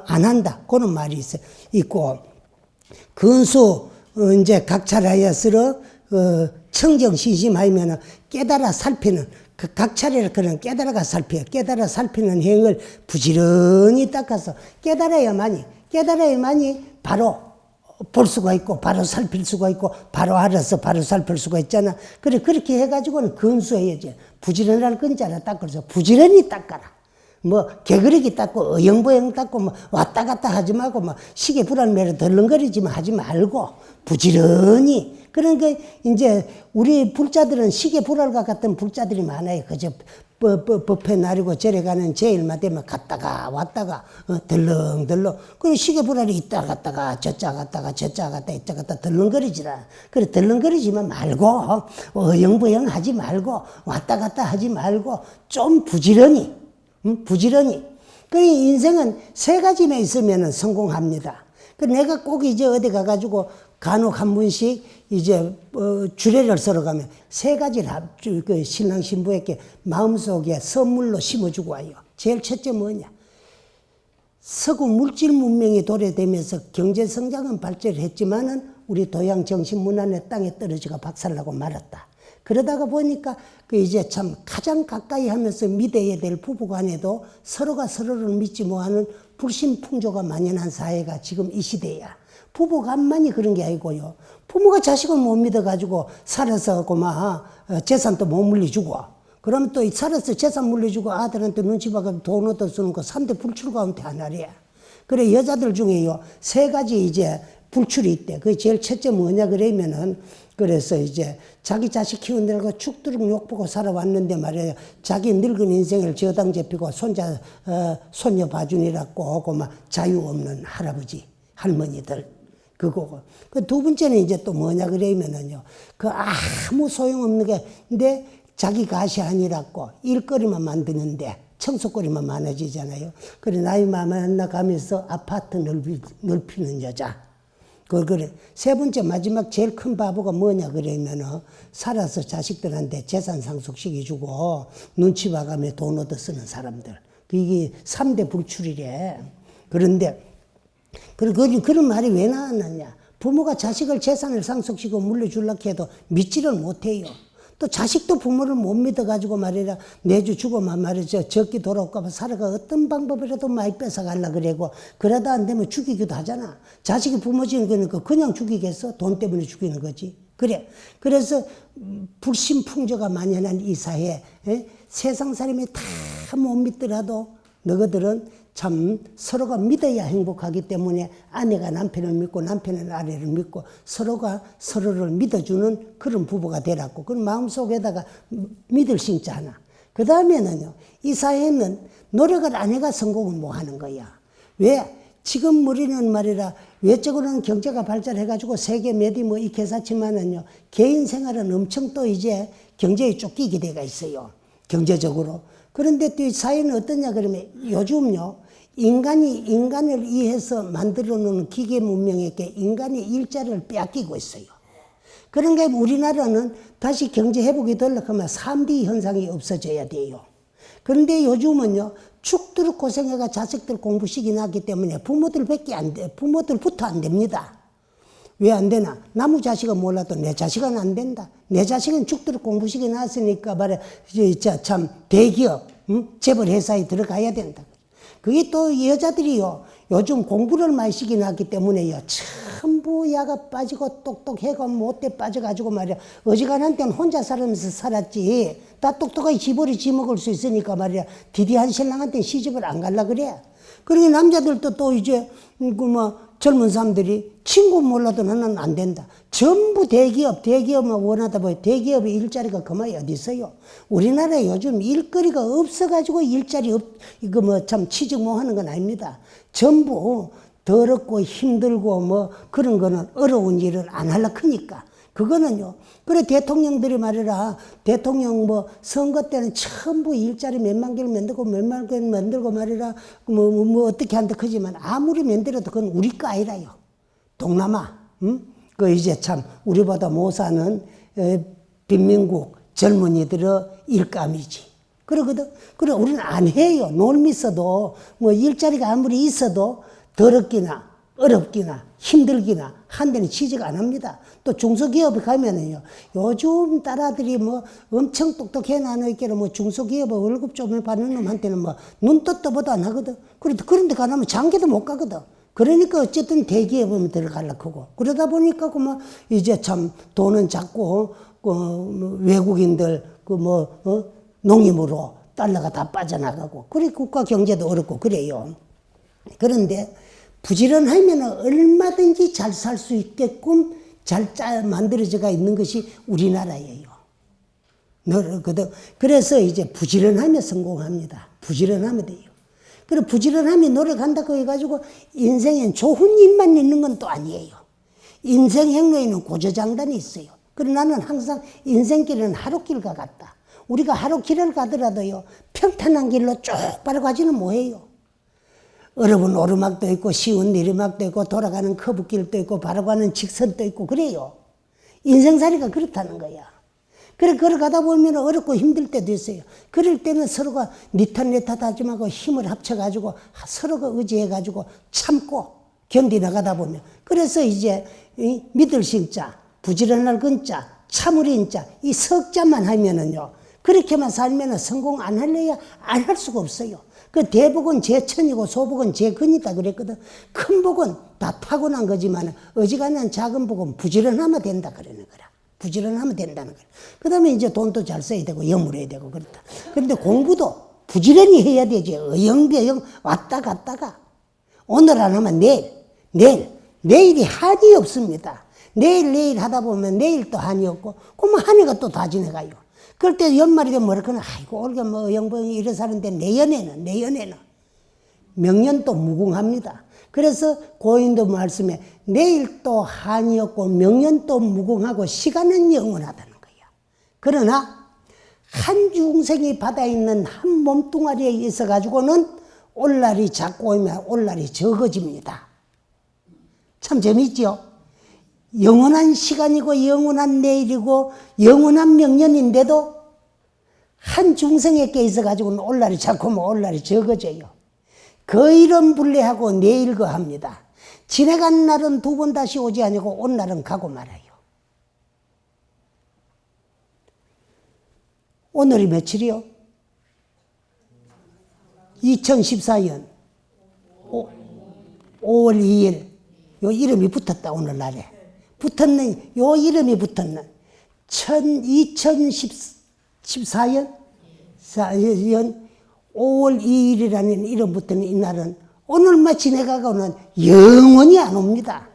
안 한다 그런 말이 있고 근수 이제 각찰하여스러 청정신심하면은 깨달아 살피는 그 각찰이라 그런 깨달아 살피는 행을 부지런히 닦아서 깨달아야만이 바로 볼 수가 있고 바로 살필 수가 있고 바로 알아서 바로 살필 수가 있잖아. 그래 그렇게 해가지고는 근수해야지. 부지런할 건자라 닦아서 부지런히 닦아라. 뭐 개그리기 닦고 어영부영 닦고 뭐 왔다 갔다 하지 말고 뭐 시계 불안매로 덜렁거리지만 하지 말고 부지런히. 그러니까 이제 우리 불자들은 시계 불알과 같은 불자들이 많아요. 그저 법회 날이고 절에 가는 제일만 되면 갔다가 왔다가 덜렁덜렁. 그리고 시계 불알이 있다 갔다가 저짜 갔다가 저짜 갔다 이짜 갔다 덜렁거리지라. 그래 덜렁거리지만 말고 어영부영 하지 말고 왔다 갔다 하지 말고 좀 부지런히. 부지런히. 그러니 인생은 세 가지만 있으면 성공합니다. 그 내가 꼭 이제 어디 가가지고 간혹 한 분씩 이제 주례를 서러 가면 세 가지를 그 신랑 신부에게 마음속에 선물로 심어주고 와요. 제일 첫째 뭐냐? 서구 물질 문명이 도래되면서 경제 성장은 발전을 했지만은 우리 도양 정신 문화의 땅에 떨어지가 박살나고 말았다. 그러다가 보니까 그 이제 참 가장 가까이 하면서 믿어야 될 부부간에도 서로가 서로를 믿지 못하는 불신풍조가 만연한 사회가 지금 이 시대야. 부부간만이 그런 게 아니고요. 부모가 자식을 못 믿어가지고 살아서 막 재산도 못 물려주고, 그러면 또 살아서 재산 물려주고 아들한테 눈치 봐가지고 돈 얻어 쓰는 거 3대 불출 가운데 하나래야. 그래 여자들 중에요 세 가지 이제 불출이 있대. 그 제일 첫째 뭐냐 그러면은 그래서 이제 자기 자식 키우느라고 죽도록 욕보고 살아왔는데 말이에요. 자기 늙은 인생을 저당 잡히고 손녀 봐주니라고 하고 막 자유 없는 할아버지, 할머니들. 그거고. 그 두 번째는 이제 또 뭐냐 그러면은요. 그 아무 소용없는 게, 근데 자기 가시 아니라고 일거리만 만드는데 청소거리만 많아지잖아요. 그래 나이 만나가면서 아파트 넓히는 여자. 그래. 세 번째 마지막 제일 큰 바보가 뭐냐 그러면은 살아서 자식들한테 재산 상속시켜주고 눈치 봐가며 돈 얻어 쓰는 사람들. 이게 3대 불출이래. 그런데 그런 말이 왜 나왔느냐. 부모가 자식을 재산을 상속시키고 물려주려고 해도 믿지를 못해요. 또 자식도 부모를 못 믿어가지고 말이라 내주 죽어만 말이죠. 적기 돌아올까봐 살아가 어떤 방법이라도 많이 뺏어가려고 그러고 그러다 안 되면 죽이기도 하잖아. 자식이 부모 지는 거니까 그냥 죽이겠어? 돈 때문에 죽이는 거지. 그래. 그래서 불신풍조가 만연한 이 사회에 세상 사람이 다 못 믿더라도 너희들은 참 서로가 믿어야 행복하기 때문에 아내가 남편을 믿고 남편은 아내를 믿고 서로가 서로를 믿어주는 그런 부부가 되라고. 그런 마음속에다가 믿을 신자 하나. 그 다음에는요. 이 사회는 노력을 안 해가 성공을 못 하는 거야. 왜? 지금 우리는 말이라 외적으로는 경제가 발전해가지고 세계 몇이 뭐 이 개사치만은요. 개인 생활은 엄청 또 이제 경제에 쫓기게 돼가 있어요. 경제적으로. 그런데 또 이 사회는 어떠냐 그러면 요즘요. 인간이 인간을 이해해서 만들어 놓은 기계 문명에게 인간이 일자리를 빼앗기고 있어요. 그러니까 우리나라는 다시 경제 회복이 되려면 3D 현상이 없어져야 돼요. 그런데 요즘은요, 죽도록 고생해가 자식들 공부시키긴 하기 때문에 부모들부터 안 됩니다. 왜 안 되나? 남의 자식은 몰라도 내 자식은 안 된다. 내 자식은 죽도록 공부시켜 놨으니까 말해, 참, 대기업, 재벌 회사에 들어가야 된다. 그게 또 여자들이요, 요즘 공부를 많이 시키긴 하기 때문에요, 전부 야가 빠지고 똑똑해가 못돼 빠져가지고 말이야, 어지간한 때는 혼자 살면서 살았지, 다 똑똑하게 집어리 지먹을 수 있으니까 말이야, 디디한 신랑한테 시집을 안 갈라 그래. 그러니 남자들도 또 이제, 젊은 사람들이 친구 몰라도 나는 안 된다. 전부 대기업만 원하다 보니 대기업의 일자리가 그만이 어디 있어요? 우리나라에 요즘 일거리가 없어가지고 일자리 참 취직 못 하는 건 아닙니다. 전부 더럽고 힘들고 그런 거는 어려운 일을 안 하려고 하니까. 그거는요. 그래 대통령들이 말이라 대통령 선거 때는 전부 일자리 몇만 개를 만들고 말이라 어떻게 한다 크지만 아무리 만들어도 그건 우리 거 아니라요. 동남아 그 이제 참 우리보다 못 사는 빈민국 젊은이들의 일감이지. 그러거든. 그래 우리는 안 해요. 놀미 있어도 일자리가 아무리 있어도 더럽기나 어렵기나 힘들기나 한 데는 취직 안 합니다. 또 중소기업에 가면은요, 요즘 딸아들이 엄청 똑똑해 나노있기는 중소기업에 월급 좀 받는 놈한테는 눈도 떠보도 안 하거든. 그런데 가면 장기도 못 가거든. 그러니까 어쨌든 대기업은 들어가려고 하고, 그러다 보니까 그뭐 이제 참 돈은 작고 외국인들 농임으로 달러가 다 빠져나가고, 그래 국가 경제도 어렵고 그래요. 그런데 부지런하면 얼마든지 잘 살 수 있게끔 잘 만들어져가 있는 것이 우리나라예요. 그래서 이제 부지런하면 성공합니다. 부지런하면 돼요. 그리고 부지런함이 노력한다고 해가지고 인생엔 좋은 일만 있는 건 또 아니에요. 인생 행로에는 고저장단이 있어요. 그러나 나는 항상 인생길은 하루길과 같다. 우리가 하루길을 가더라도요, 평탄한 길로 쭉 바라가지는 뭐해요. 어려운 오르막도 있고 쉬운 내리막도 있고 돌아가는 커브길도 있고 바라가는 직선도 있고 그래요. 인생살이가 그렇다는 거야. 그래 걸어가다 보면 어렵고 힘들 때도 있어요. 그럴 때는 서로가 니 탓 내 탓 하지 말고 힘을 합쳐가지고 서로가 의지해가지고 참고 견디나가다 보면, 그래서 이제 믿을 신자, 부지런할 근자, 참을 인자, 이 석자만 하면은요, 그렇게만 살면은 성공 안 할래야 안 할 수가 없어요. 그 대복은 제 천이고 소복은 제 근이다 그랬거든. 큰 복은 다 타고난 거지만 어지간한 작은 복은 부지런하면 된다 그러는 거라. 부지런하면 된다는 거야. 그 다음에 이제 돈도 잘 써야 되고 영물해야 되고 그렇다. 그런데 공부도 부지런히 해야 되지. 어영배영 왔다 갔다가 오늘 안 하면 내일이 한이 없습니다. 내일 하다 보면 내일 또 한이 없고, 그러면 한 해가 또 다 지나가요. 그럴 때 연말이 되면 뭐랄까나, 아이고 올게 뭐 영병이 이래 사는데 내년에는 명년 또 무궁합니다. 그래서 고인도 말씀에 내일 또 한이 없고 명년 또 무궁하고 시간은 영원하다는 거야. 그러나 한 중생이 받아 있는 한 몸뚱아리에 있어 가지고는 올날이 자꾸 오면 올날이 적어집니다. 참 재밌죠? 영원한 시간이고 영원한 내일이고 영원한 명년인데도 한 중생에게 있어 가지고는 올날이 자꾸 오면 올날이 적어져요. 그 일은 불례하고 내일 거합니다. 지나간 날은 두 번 다시 오지 아니고 온 날은 가고 말아요. 오늘이 며칠이요? 2014년 5월 2일. 요 이름이 붙었다. 오늘날에 붙었는 요 이름이 붙었는 2014년 5월 2일이라는 이름 붙는 이 날은 오늘만 지나가고는 영원히 안 옵니다.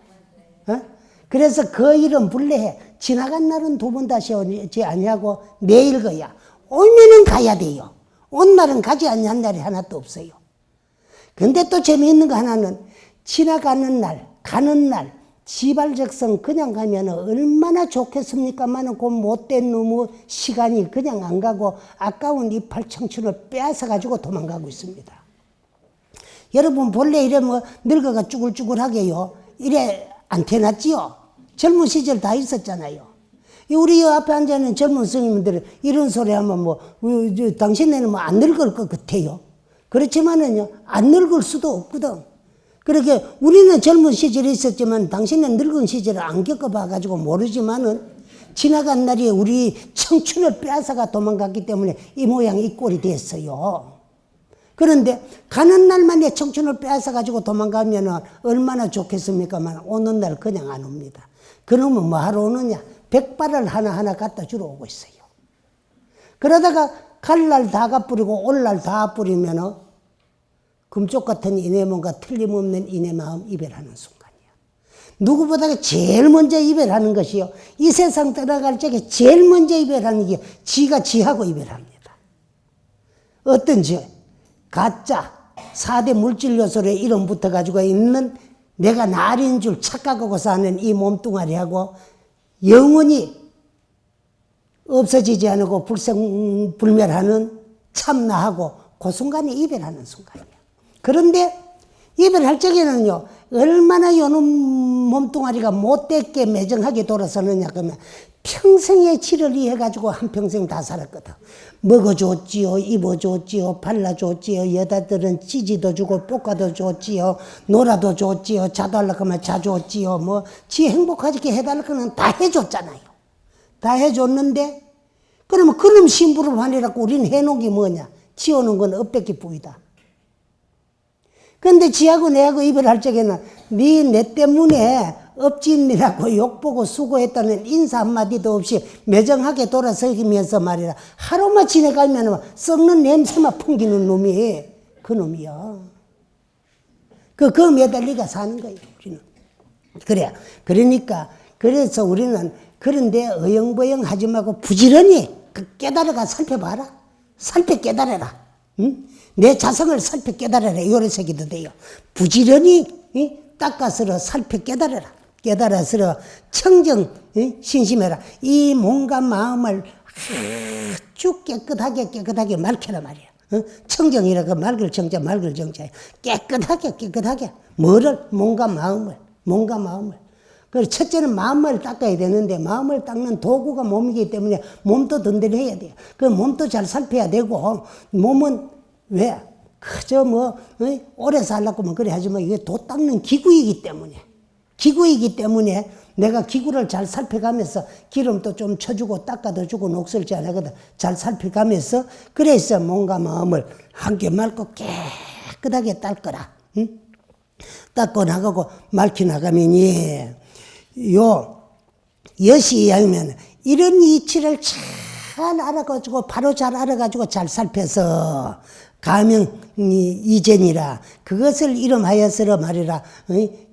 그래서 그 이름 불례해. 지나간 날은 두 번 다시 오지 아니하고 내일 거야. 오면은 가야 돼요. 온 날은 가지 아니한 날이 하나도 없어요. 근데 또 재미있는 거 하나는 지나가는 날, 가는 날, 지발적성 그냥 가면 얼마나 좋겠습니까만은 그 못된 놈의 시간이 그냥 안 가고 아까운 이빨 청춘을 빼앗아 가지고 도망가고 있습니다. 여러분 본래 이래 뭐 늙어가 쭈글쭈글하게요. 이래 안 태어났지요? 젊은 시절 다 있었잖아요. 우리 앞에 앉아있는 젊은 스님들은 이런 소리 하면 당신네는 뭐 안 늙을 것 같아요. 그렇지만은요, 안 늙을 수도 없거든. 그렇게 우리는 젊은 시절이 있었지만 당신은 늙은 시절을 안 겪어봐가지고 모르지만은 지나간 날이 우리 청춘을 빼앗아가 도망갔기 때문에 이 모양 이 꼴이 됐어요. 그런데 가는 날만 내 청춘을 빼앗아가지고 도망가면 얼마나 좋겠습니까만 오는 날 그냥 안 옵니다. 그러면 뭐 하러 오느냐? 백발을 하나하나 갖다 주러 오고 있어요. 그러다가 갈 날 다 갚으리고 올 날 다 뿌리면 금쪽 같은 이내 몸과 틀림없는 이내 마음 이별하는 순간이야. 누구보다 제일 먼저 이별하는 것이요. 이 세상 떠나갈 적에 제일 먼저 이별하는 게 지가 지하고 이별합니다. 어떤 지? 가짜 4대 물질 요소의 이름 붙어가지고 있는 내가 날인 줄 착각하고 사는 이 몸뚱아리하고 영원히 없어지지 않고 불멸하는 참나하고 그 순간에 이별하는 순간이야. 그런데 이별할 적에는요, 얼마나 요놈 몸뚱아리가 못되게 매정하게 돌아서느냐 그러면 평생의 치를 위해가지고 한평생 다 살았거든. 먹어줬지요, 입어줬지요, 발라줬지요, 여자들은 찌지도 주고 볶아도 줬지요, 놀아도 줬지요, 자도 하려고 하면 자줬지요, 뭐 지 행복하게 해달라고 하면 다 해줬잖아요. 다 해줬는데 그러면 그놈 신부를 환희라고 우리는 해놓은 게 뭐냐? 지어놓은 건 엇밖에 뿌이다. 근데 지하고 내하고 이별할 적에는 네 때문에 업진이라고 욕보고 수고했다는 인사 한마디도 없이 매정하게 돌아서면서 말이라 하루만 지내가면 썩는 냄새만 풍기는 놈이 그 놈이야. 그 매달리가 사는 거예요, 우리는. 그래. 그러니까, 그래서 우리는 그런데 어영부영 하지 말고 부지런히 깨달아가 살펴봐라. 깨달아라. 응? 내 자성을 깨달아라. 이런 얘기도 돼요. 부지런히 닦아서 깨달아라. 깨달아서 청정 신심해라. 이 몸과 마음을 아주 깨끗하게 맑혀라 말이야. 청정이라고 맑을 정자 깨끗하게 뭐를? 몸과 마음을. 그래서 첫째는 마음을 닦아야 되는데 마음을 닦는 도구가 몸이기 때문에 몸도 든든해야 돼요. 그 몸도 잘 살펴야 되고 몸은 왜? 그저 오래 살라고 그래 하지만 이게 도 닦는 기구이기 때문에 내가 기구를 잘 살펴가면서 기름도 좀 쳐주고 닦아도 주고 녹슬지 안 하거든. 잘 살펴가면서 그래서 몸과 마음을 함께 맑고 깨끗하게 닦거라. 응? 닦고 나가고 맑히 나가면이 여시 이야기면 이런 이치를 잘 알아가지고 바로 잘 알아가지고 잘 살펴서 가명 이전이라 그것을 이름하여서 말이라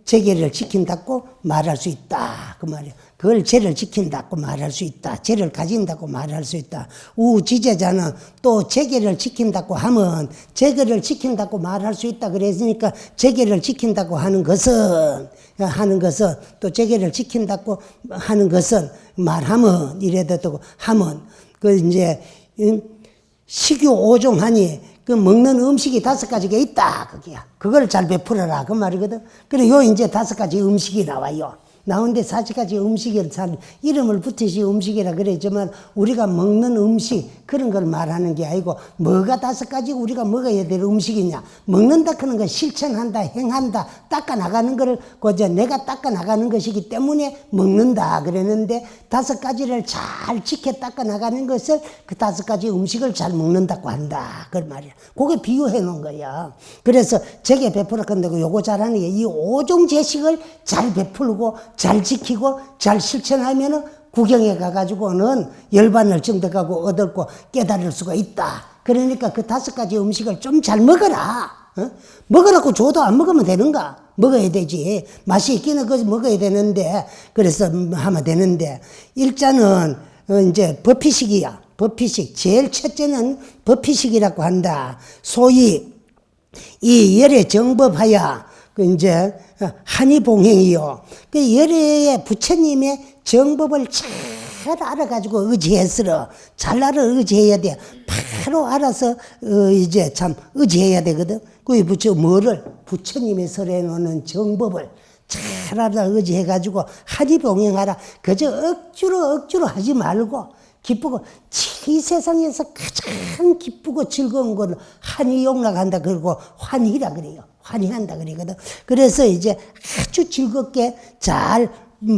제계를 지킨다고 말할 수 있다 그 말이야. 그걸 죄를 지킨다고 말할 수 있다. 죄를 가진다고 말할 수 있다. 우지제자는 또 제계를 지킨다고 하면 제계를 지킨다고 말할 수 있다. 그랬으니까 제계를 지킨다고 하는 것은 또 제계를 지킨다고 하는 것은 말하면 이래도 되고 하면 그 이제 식유 오종하니 그 먹는 음식이 5가지가 있다. 그게야. 그걸 잘 베풀어라. 그 말이거든. 그래, 이제 5가지 음식이 나와요. 나오는데 4가지 음식을 잘 이름을 붙이시 음식이라 그랬지만 우리가 먹는 음식 그런 걸 말하는 게 아니고 뭐가 5가지 우리가 먹어야 될 음식이냐. 먹는다 하는 건 실천한다, 행한다, 닦아 나가는 거를 그저 내가 닦아 나가는 것이기 때문에 먹는다 그랬는데 5가지를 잘 지켜 닦아 나가는 것을 그 5가지 음식을 잘 먹는다고 한다. 그 말이야. 그게 비유해 놓은 거야. 그래서 제게 베풀어 건데고 요거 잘하는 게 이 5종 제식을 잘 베풀고 잘 지키고 잘 실천하면은 구경에 가가지고는 열반을 정득하고 얻었고 깨달을 수가 있다. 그러니까 그 5가지 음식을 좀 잘 먹어라. 먹으라고 줘도 안 먹으면 되는가? 먹어야 되지. 맛이 있기는 그거 먹어야 되는데, 그래서 하면 되는데, 일자는 이제 법피식이야. 법피식. 제일 첫째는 법피식이라고 한다. 소위 이 열에 정법하여 그 이제 한의봉행이요. 그 열애의 부처님의 정법을 잘 알아가지고 의지했으러 잘 의지해야 돼. 바로 알아서 이제 참 의지해야 되거든. 그 부처님의 설해 놓는 정법을 잘 알아 의지해가지고 한의봉행하라. 그저 억지로 하지 말고 기쁘고 이 세상에서 가장 기쁘고 즐거운 걸 한의용락한다 그러고 환희라 그래요. 환희한다 그러거든. 그래서 이제 아주 즐겁게 잘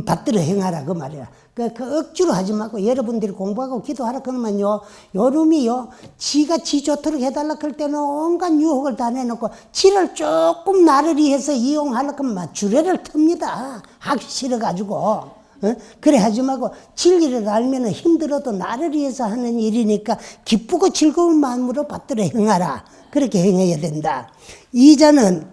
받들어 행하라 그 말이야. 그 억지로 하지 말고 여러분들이 공부하고 기도하라 그러면요. 요놈이요. 지가 지 좋도록 해달라 그럴 때는 온갖 유혹을 다 내놓고 지를 조금 나를 위해서 이용하려고 하면 주례를 틉니다. 하기 싫어가지고. 그래 하지 말고 진리를 알면 힘들어도 나를 위해서 하는 일이니까 기쁘고 즐거운 마음으로 받들어 행하라. 그렇게 행해야 된다. 이자는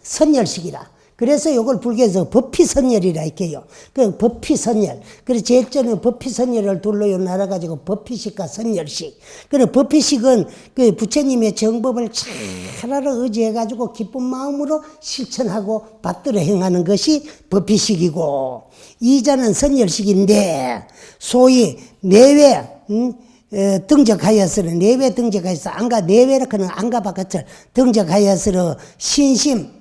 선열식이라. 그래서 이걸 불교에서 법피선열이라 이렇게 해요. 그 법피선열. 그래서 제일 전에 법피선열을 둘러요 나눠가지고 법피식과 선열식. 그래 법피식은 그 부처님의 정법을 잘 알아 의지해가지고 기쁜 마음으로 실천하고 받들어 행하는 것이 법피식이고, 이자는 선열식인데 소위 내외 등적하여서는 내외 등적하여서 안가 내외라고는 안가 바깥을 등적하여서 신심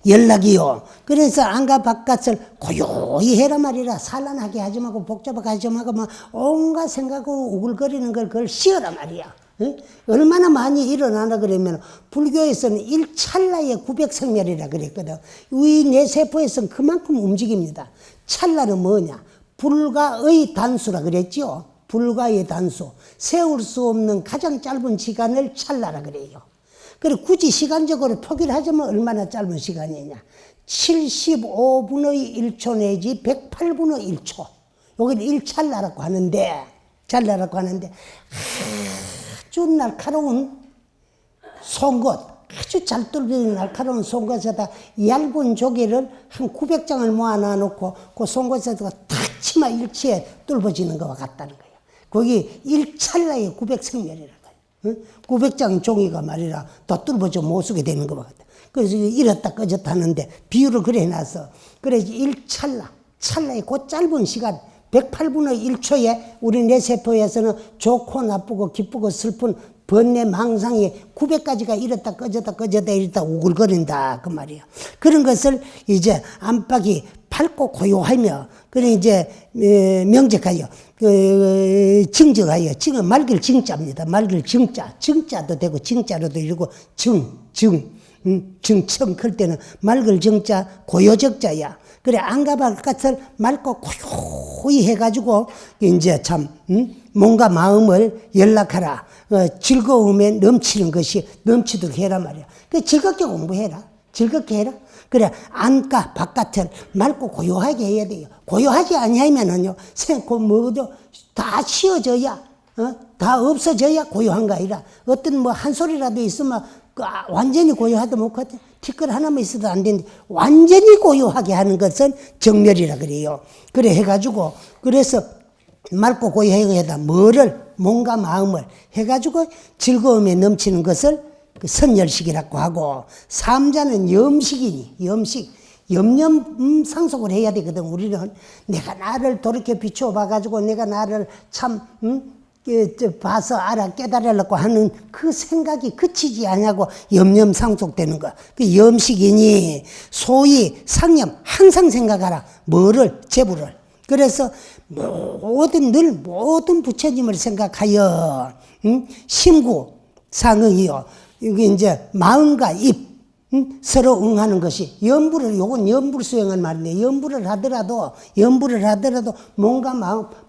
연락이요. 그래서 안가 바깥을 고요히 해라 말이라. 산란하게 하지 말고 복잡하게 하지 말고 막 온갖 생각으로 우글거리는 걸 그걸 쉬어라 말이야. 응? 얼마나 많이 일어나나 그러면 불교에서는 일찰나의 구백성멸이라 그랬거든. 이 뇌세포에서는 그만큼 움직입니다. 찰나는 뭐냐? 불가의 단수라 그랬죠. 불가의 단수. 세울 수 없는 가장 짧은 시간을 찰나라 그래요. 그래 굳이 시간적으로 표기를 하자면 얼마나 짧은 시간이냐. 75분의 1초 내지 108분의 1초. 여기는 1찰나라고 하는데, 아주 날카로운 송곳, 아주 잘 뚫리는 날카로운 송곳에다 얇은 조개를 한 900장을 모아놔 놓고 그 송곳에다가 탁 치마 일치에 뚫어지는 것과 같다는 거예요. 거기 1찰나의 900생멸이라고 해요. 900장 종이가 말이라 더 뚫어져 못 쓰게 되는 것과 같다. 그래서 이렇다 꺼졌다 하는데 비유를 그래 놨어. 그래서 1찰나의 그 짧은 시간 108분의 1초에 우리 뇌세포에서는 좋고 나쁘고 기쁘고 슬픈 번뇌 망상이 900가지가 이렇다 꺼졌다 우글거린다 그 말이야. 그런 것을 이제 안팎이 밝고 고요하며 그래 이제 명백하여 증정하여 맑을 증자입니다. 맑을 증자도 되고 증자로도 이루고 증청 클 때는 맑을 증자 고요적자야. 그래 안가봐 것을 맑고 고요히 해가지고 이제 참 몸과 마음을 연락하라. 즐거움에 넘치는 것이 넘치도록 해라 말이야. 그 즐겁게 공부해라. 즐겁게 해라. 그래 안가 바깥을 맑고 고요하게 해야 돼요. 고요하지 아니하면은요 뭐도 다 치워져야 다 없어져야 고요한가 아니라 어떤 뭐 한 소리라도 있으면 완전히 고요하다 못하다 티끌 하나만 있어도 안 되는데 완전히 고요하게 하는 것은 정멸이라 그래요. 그래 해가지고 그래서 맑고 고요하게다 뭐를 몸과 마음을 해가지고 즐거움에 넘치는 것을 그 선열식이라고 하고 삼자는 염식이니 염념 상속을 해야 되거든. 우리는 내가 나를 돌이켜 비추어 봐가지고 내가 나를 참 봐서 알아 깨달으려고 하는 그 생각이 그치지 않냐고 염념 상속되는 거. 그 염식이니 소위 상념 항상 생각하라. 뭐를 재부를. 그래서 모든 부처님을 생각하여 심구 상응이요. 이게 이제 마음과 입 서로 응하는 것이 요건 연불 수행을 말이네. 연불을 하더라도 몸과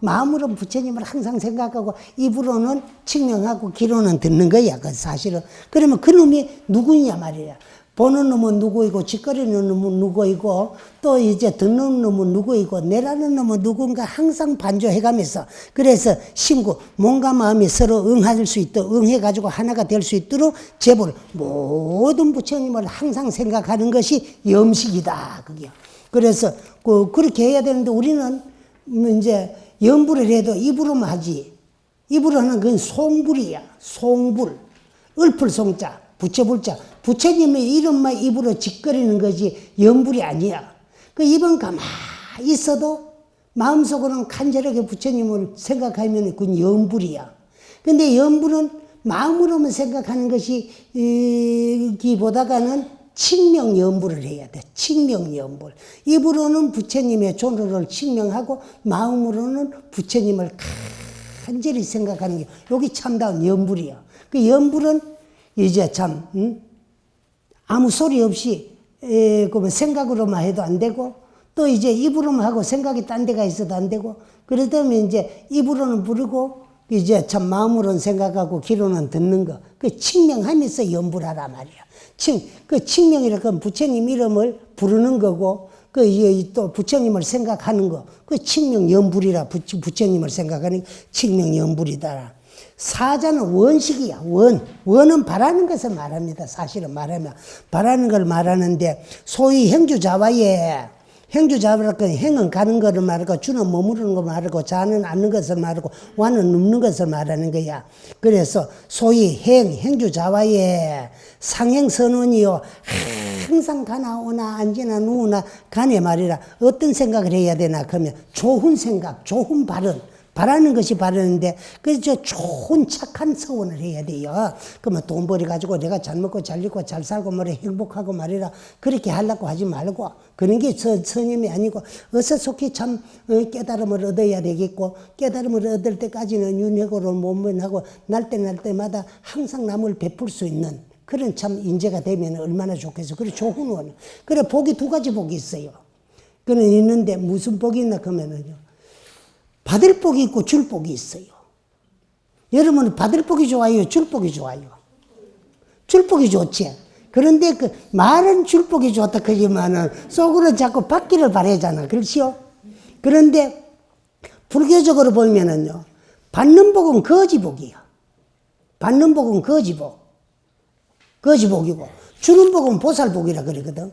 마음으로 부처님을 항상 생각하고 입으로는 측명하고 귀로는 듣는 거야. 그 사실은. 그러면 그 놈이 누구냐 말이야. 보는 놈은 누구이고 짓거리는 놈은 누구이고 또 이제 듣는 놈은 누구이고 내라는 놈은 누군가 항상 반조해가면서 그래서 심구 몸과 마음이 서로 응할 수 있도록 응해가지고 하나가 될 수 있도록 제불 모든 부처님을 항상 생각하는 것이 염식이다. 그게. 그래서 그렇게 해야 되는데 우리는 이제 염불을 해도 입으로만 하지. 입으로 하는 건 송불이야. 송불. 을풀송자. 부처불자. 부처님의 이름만 입으로 짓거리는 거지 염불이 아니야. 그 입은 가만히 있어도 마음속으로는 간절하게 부처님을 생각하면 그건 염불이야. 근데 염불은 마음으로만 생각하는 것이 기보다가는 칭명염불을 해야 돼. 칭명염불. 입으로는 부처님의 존재를 칭명하고 마음으로는 부처님을 간절히 생각하는 게 여기 참다운 염불이야. 그 염불은 이제 참 아무 소리 없이 생각으로만 해도 안 되고 또 이제 입으로만 하고 생각이 딴 데가 있어도 안 되고 그러다면 이제 입으로는 부르고 이제 참 마음으로는 생각하고 귀로는 듣는 거. 그 칭명하면서 염불하라 말이야. 그 칭명이라고 하면 부처님 이름을 부르는 거고 또 부처님을 생각하는 거. 그 칭명염불이라 부처님을 생각하는 칭명염불이다. 사자는 원식이야. 원은 바라는 것을 말합니다. 사실은 말하면 바라는 걸 말하는데 소위 행주자와에 행주자와라고 행은 가는 것을 말하고 주는 머무르는 걸 말하고 자는 앉는 것을 말하고 와는 눕는 것을 말하는 거야. 그래서 소위 행주자와에 상행선언이요. 항상 가나 오나 앉으나 누우나 가네 말이라. 어떤 생각을 해야 되나 그러면 좋은 생각, 좋은 발언. 바라는 것이 바라는데 그래서 좋은 착한 서원을 해야 돼요. 그러면 돈 벌어가지고 내가 잘 먹고 잘 입고 잘 살고 말이야 행복하고 말이라 그렇게 하려고 하지 말고 그런 게 선임이 아니고 어서 속히 참 깨달음을 얻어야 되겠고 깨달음을 얻을 때까지는 윤회고를 몸면하고 날 때마다 항상 남을 베풀 수 있는 그런 참 인재가 되면 얼마나 좋겠어. 그래 좋은 원. 그래 복이 두 가지 복이 있어요. 그는 있는데 무슨 복이 있나 그러면은요. 받을 복이 있고 줄 복이 있어요. 여러분은 받을 복이 좋아요? 줄 복이 좋아요? 줄복이 좋지. 그런데 그 말은 줄복이 좋다 그러지만은 속으로 자꾸 받기를 바라잖아. 그렇지요? 그런데 불교적으로 보면은요, 받는 복은 거지복이야. 받는 복은 거지복. 거지복이고, 주는 복은 보살복이라 그러거든.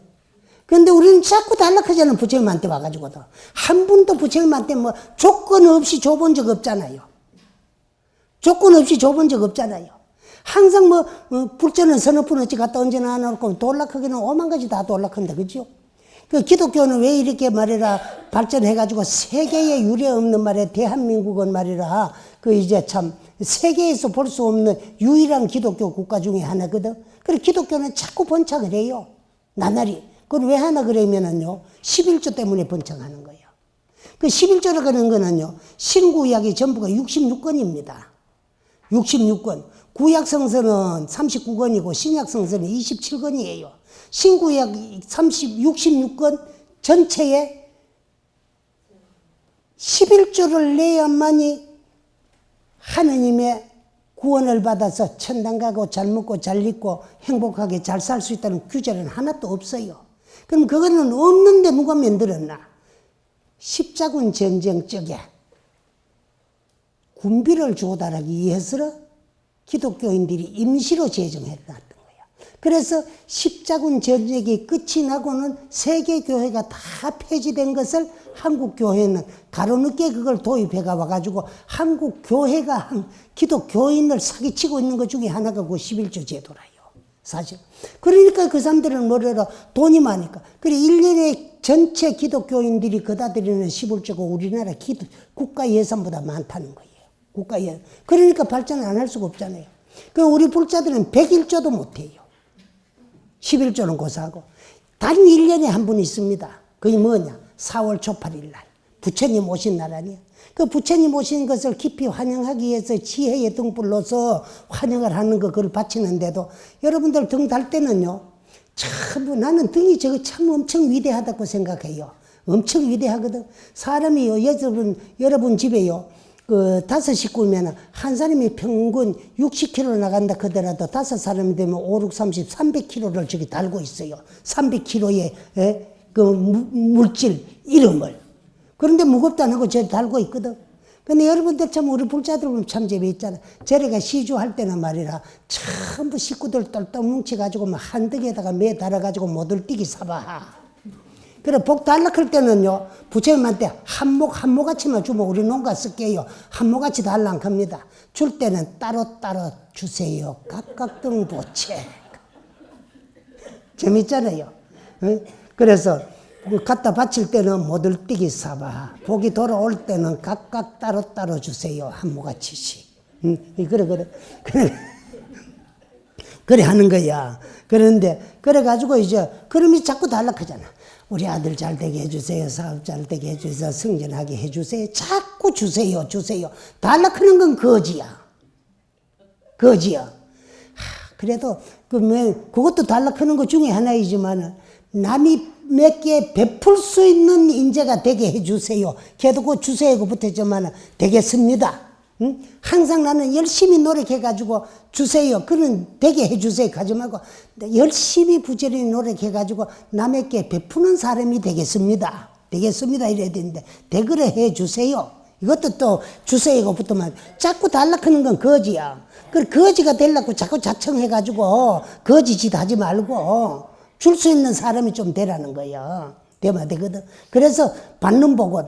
근데 우리는 자꾸 단락하자는 부처님한테 와가지고도 한 분도 부처님한테 뭐 조건 없이 줘본 적 없잖아요. 조건 없이 줘본 적 없잖아요. 항상 불전은 서너 푼 어찌 갖다 얹어놔 놓고 돌락하기는 오만 가지 다 돌락한다. 그죠? 그 기독교는 왜 이렇게 말이라 발전해가지고 세계에 유례 없는 말에 대한민국은 말이라 그 이제 참 세계에서 볼 수 없는 유일한 기독교 국가 중에 하나거든. 그래서 기독교는 자꾸 번창을 해요. 나날이. 그걸 왜 하나 그러면은요, 11조 때문에 번창하는 거예요. 그 11조라고 하는 거는요, 신구약이 전부가 66권입니다. 66권. 구약 성서는 39권이고 신약 성서는 27권이에요. 신구약 66권 전체에 11조를 내야만이 하느님의 구원을 받아서 천당 가고 잘 먹고 잘 입고 행복하게 잘 살 수 있다는 규제는 하나도 없어요. 그럼 그거는 없는데 누가 만들었나? 십자군 전쟁 쪽에 군비를 조달하기 위해서 기독교인들이 임시로 제정해놨던 거야. 그래서 십자군 전쟁이 끝이 나고는 세계교회가 다 폐지된 것을 한국교회는 가로늦게 그걸 도입해가 와가지고 한국교회가 기독교인을 사기치고 있는 것 중에 하나가 그 11조 제도라요. 사실. 그러니까 그 사람들은 뭐래라 돈이 많으니까. 그래 1년에 전체 기독교인들이 거다 드리는 11조가 우리나라 국가 예산보다 많다는 거예요. 국가 예산. 그러니까 발전을 안 할 수가 없잖아요. 그 우리 불자들은 101조도 못해요. 11조는 고사하고. 단 1년에 한 분 있습니다. 그게 뭐냐? 4월 초 8일 날. 부처님 오신 날 아니야. 그 부처님 오신 것을 깊이 환영하기 위해서 지혜의 등불로서 환영을 하는 거, 그걸 바치는데도 여러분들 등 달 때는요, 참, 나는 등이 저거 참 엄청 위대하다고 생각해요. 엄청 위대하거든. 사람이요, 여러분 집에요, 그 5식구면 한 사람이 평균 60kg 나간다 그더라도 5사람이 되면 5, 6, 30, 300kg를 저기 달고 있어요. 300kg의 그 물질, 이름을. 그런데 무겁다는 하고 저 달고 있거든. 근데 여러분들 참 우리 불자들 보면 참 재미있잖아. 저래가 시주할 때는 말이라 전부 식구들 똘똘 뭉쳐가지고 막 한덕에다가 매 달아가지고 모들 뛰기 사봐. 그래 복 달락할 때는요, 부처님한테 한모같이만 주면 우리 농가 쓸게요. 한모같이 달랑 합니다. 줄 때는 따로따로 주세요. 각각 등보채. 재밌잖아요. 응? 그래서 갖다 바칠 때는 모들 뛰기 사봐. 복이 돌아올 때는 각각 따로따로 주세요. 한모같이씩. 그래 하는 거야. 그런데 그래가지고 이제 그러면 자꾸 달락하잖아. 우리 아들 잘 되게 해주세요. 사업 잘 되게 해주세요. 승진하게 해주세요. 자꾸 주세요. 달락하는 건 거지야. 그래도 그것도 달락하는 것 중에 하나이지만 남이 몇 개 베풀 수 있는 인재가 되게 해주세요. 걔도 그 주세요. 붙었지만 되겠습니다. 응? 항상 나는 열심히 노력해가지고 주세요. 그는 되게 해주세요. 가지 말고 열심히 부지런히 노력해가지고 남에게 베푸는 사람이 되겠습니다. 이래야 되는데 대그래 해주세요. 이것도 또 주세요가 붙으면 자꾸 달락하는 건 거지야. 그 거지가 되려고 자꾸 자청해가지고 거지짓 하지 말고 줄 수 있는 사람이 좀 되라는 거예요. 되면 되거든. 그래서 받는 복은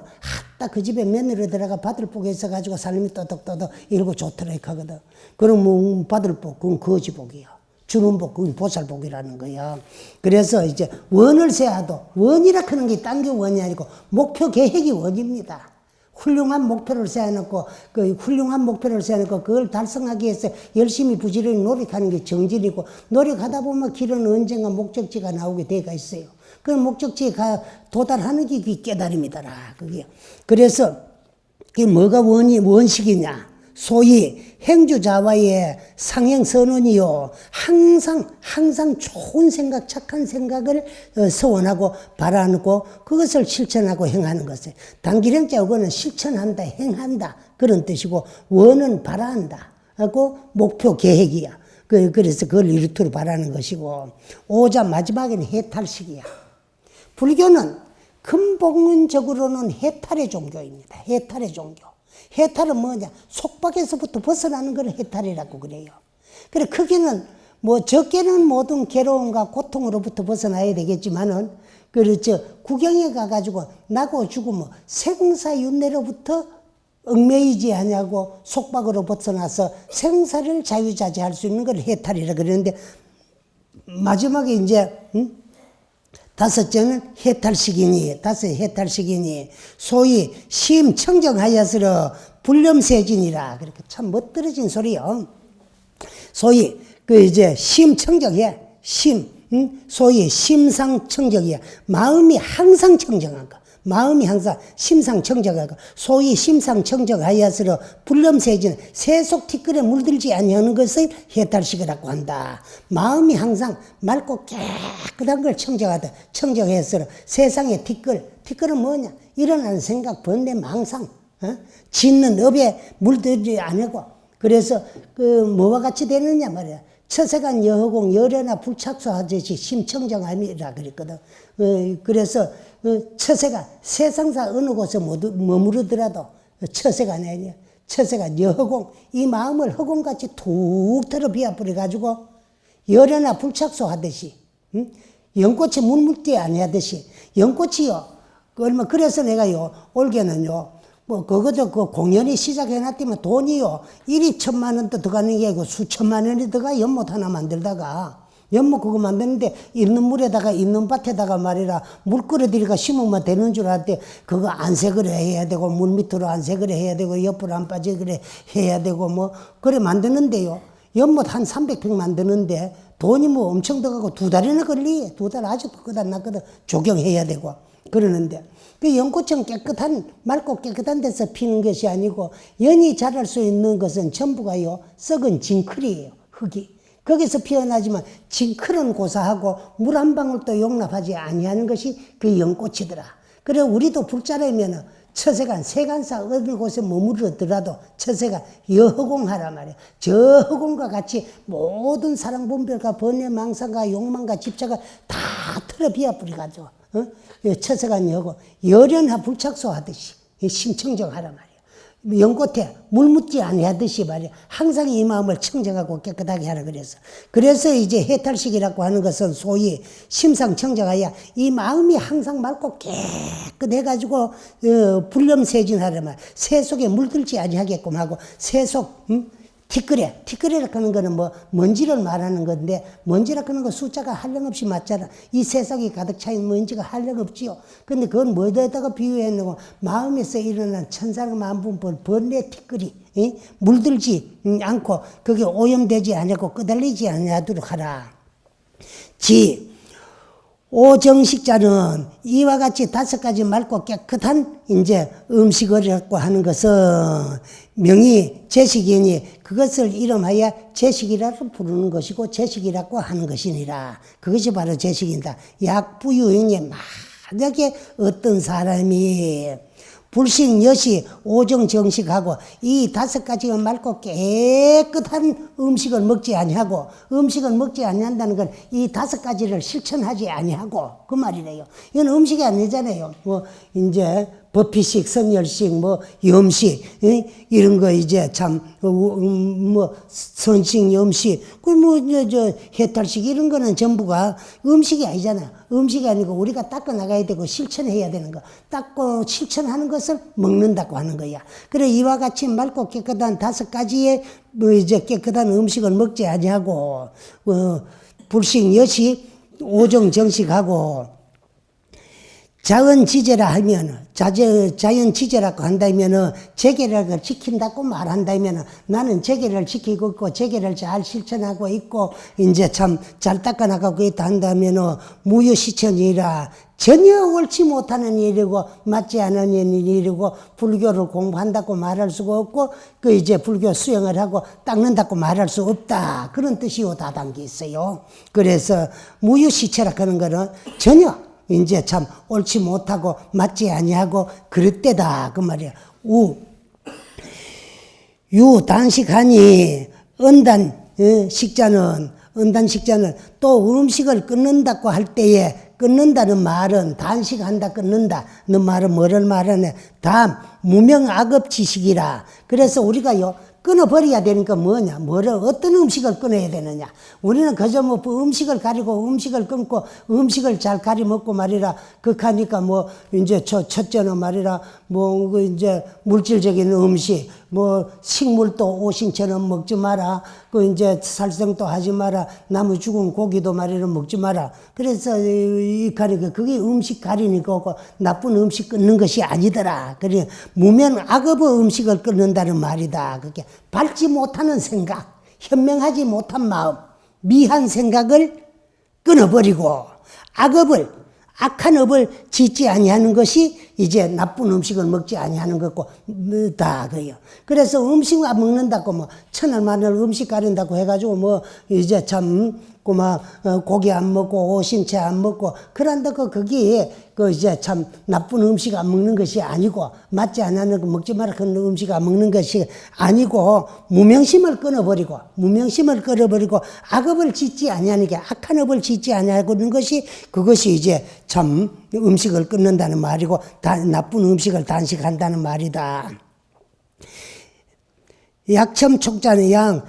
딱 그 집에 며느리 들어가 받을 복이 있어가지고 사람이 떠덕떠덕 이러고 좋더라 하거든. 그럼 받을 복, 그건 거지복이야. 주는 복, 그건 보살복이라는 거야. 그래서 이제 원을 세워도 원이라 하는 게 딴 게 원이 아니고 목표 계획이 원입니다. 훌륭한 목표를 세워놓고 그걸 달성하기 위해서 열심히 부지런히 노력하는 게 정진이고, 노력하다 보면 길은 언젠가 목적지가 나오게 돼가 있어요. 그 목적지에 도달하는 게 깨달음이더라. 그게. 그래서 그게 뭐가 원식이냐? 소위 행주자와의 상행선언이요. 항상 좋은 생각, 착한 생각을 서원하고 바라고 그것을 실천하고 행하는 것을. 단기령자하고는 실천한다, 행한다 그런 뜻이고, 원은 바라한다 하고 목표 계획이야. 그래서 그걸 이루트로 바라는 것이고, 5자 마지막에는 해탈식이야. 불교는 근본적으로는 해탈의 종교입니다. 해탈의 종교. 해탈은 뭐냐? 속박에서부터 벗어나는 걸 해탈이라고 그래요. 그래, 크게는 뭐 적게는 모든 괴로움과 고통으로부터 벗어나야 되겠지만은, 그렇죠. 구경에 가가지고 나고 죽으면 생사윤회로부터 얽매이지 아니하고 속박으로 벗어나서 생사를 자유자재할 수 있는 걸 해탈이라 그러는데, 마지막에 이제 다섯째는 해탈식이니, 소위 심청정하여스러 불념세진이라. 그렇게 참 멋들어진 소리요. 소위 이제 심청정해. 소위 심상청정이야. 마음이 항상 청정한 거. 마음이 항상 심상청정하고, 소위 심상청정하여스러 불념세진, 세속 티끌에 물들지 아니하는 것을 해탈식이라고 한다. 마음이 항상 맑고 깨끗한 걸 청정해서 세상의 티끌은 뭐냐? 일어나는 생각, 번뇌, 망상, 짓는 업에 물들지 아니고, 그래서 뭐와 같이 되느냐 말이야. 처세간 여허공 열애나 불착수하듯이 심청정함이라 그랬거든. 그래서 처세가 세상사 어느 곳에 머무르더라도 처세간이 아니야. 처세간 여허공, 이 마음을 허공같이 툭 털어 비워버려가지고 열애나 불착수하듯이, 연꽃이 물물띠 아니하듯이, 연꽃이요. 그래서 내가요, 올해는요, 그것도 공연이 시작해놨더면 돈이요, 1,2천만 원도 들어가는 게 아니고 수천만 원이 들어가. 연못 하나 만들다가. 연못 그거 만드는데 있는 물에다가 있는 밭에다가 말이라 물 끌어들이가 심으면 되는 줄 알았대. 그거 안색을 해야 되고 물 밑으로 안색을 해야 되고 옆으로 안 빠지게 해야 되고 뭐 그래 만드는데요. 연못 한 300평 만드는데 돈이 뭐 엄청 들어가고 2달이나 걸리. 2달 아직도 끝났거든. 조경해야 되고 그러는데, 그 연꽃은 맑고 깨끗한 데서 피는 것이 아니고, 연이 자랄 수 있는 것은 전부가요, 썩은 징클이에요. 흙이. 거기서 피어나지만 징클은 고사하고 물 한 방울도 용납하지 아니하는 것이 그 연꽃이더라. 그래 우리도 불자라면 처세간 세간사 어느 곳에 머무르더라도 처세가 여허공하라 말이야. 저 허공과 같이 모든 사랑분별과 번뇌 망상과 욕망과 집착을 다 털어 비워버려가지고 처세간 여고 열연하 불착소하듯이 심청정하라 말이야. 연꽃에 물 묻지 아니하듯이 말이야. 항상 이 마음을 청정하고 깨끗하게 하라 그래서. 그래서 이제 해탈식이라고 하는 것은 소위 심상청정하여 이 마음이 항상 맑고 깨끗해가지고 불념세진하라 말. 세속에 물들지 아니하게끔 하고 세속 티끌이라고 하는 거는 뭐 먼지를 말하는 건데, 먼지라고 하는 거 숫자가 한량없이 맞잖아. 이 세상이 가득 차인 먼지가 한량없지요. 근데 그건 뭐에다가 비유했냐고, 마음에서 일어난 천상 만분 번뇌 티끌이 물들지 않고 그게 오염되지 않고 끄달리지 않도록 하라. 오정식자는 이와 같이 5가지 맑고 깨끗한 이제 음식이라고 하는 것은 명이 제식이니 그것을 이름하여 제식이라고 부르는 것이고 제식이라고 하는 것이니라. 그것이 바로 제식이다. 약부유행에 만약에 어떤 사람이 불식, 여시, 오정, 정식하고 이 5가지가 맑고 깨끗한 음식을 먹지 아니하고, 음식을 먹지 아니한다는 건 이 5가지를 실천하지 아니하고 그 말이래요. 이건 음식이 아니잖아요. 뭐 이제 법피식, 선열식, 뭐 염식 이런 거 이제 참 뭐 선식, 염식, 그 뭐 저 해탈식 이런 거는 전부가 음식이 아니잖아요. 음식이 아니고 우리가 닦아 나가야 되고 실천해야 되는 거. 닦고 실천하는 것을 먹는다고 하는 거야. 그래 이와 같이 맑고 깨끗한 5가지의 뭐 이제 깨끗한 음식을 먹지 아니하고 불식, 여식, 오정, 정식하고 자연지제라 하면, 자연지제라고 한다면, 재계를 지킨다고 말한다면, 나는 재계를 지키고 있고, 재계를 잘 실천하고 있고, 이제 참 잘 닦아나가고 있다 한다면, 무효시천이라, 전혀 옳지 못하는 일이고, 맞지 않은 일이고, 불교를 공부한다고 말할 수가 없고, 그 이제 불교 수행을 하고 닦는다고 말할 수 없다. 그런 뜻이요, 다단계 있어요. 그래서, 무효시체라 하는 거는 전혀, 이제 참 옳지 못하고 맞지 아니하고 그럴 때다 그 말이야. 유 단식하니 언단 식자는, 은단식자는 또 음식을 끊는다고 할 때에 끊는다는 말은 단식한다 끊는다는 말은 뭐를 말하네. 무명악업지식이라. 그래서 우리가요 끊어버려야 되니까 뭐냐, 어떤 음식을 끊어야 되느냐. 우리는 그저 뭐 음식을 가리고 음식을 끊고 음식을 잘 가리 먹고 말이라 극하니까 뭐 이제 첫째는 말이라 뭐 이제 물질적인 음식, 뭐 식물도 오신처럼 먹지 마라. 그 이제 살생도 하지 마라. 나무 죽은 고기도 말이라 먹지 마라. 그래서 이 가리니까 그게 음식 가리니까 나쁜 음식 끊는 것이 아니더라. 그래 무면 악업의 음식을 끊는다는 말이다. 그게 밟지 못하는 생각, 현명하지 못한 마음, 미한 생각을 끊어버리고 악한 업을 짓지 아니하는 것이 이제 나쁜 음식을 먹지 아니하는 것고 다 그래요. 그래서 음식만 먹는다고 뭐 천을 만을 음식 가린다고 해가지고 뭐 이제 참 고기 안 먹고 오신채 안 먹고 그런다고 거기에 그 이제 참 나쁜 음식 안 먹는 것이 아니고 맞지 않는 거 먹지 마라 그런 음식 안 먹는 것이 아니고 무명심을 끊어버리고 악업을 짓지 아니하니까 악한 업을 짓지 아니하는 것이 그것이 이제 참 음식을 끊는다는 말이고 나쁜 음식을 단식한다는 말이다. 약첨촉자는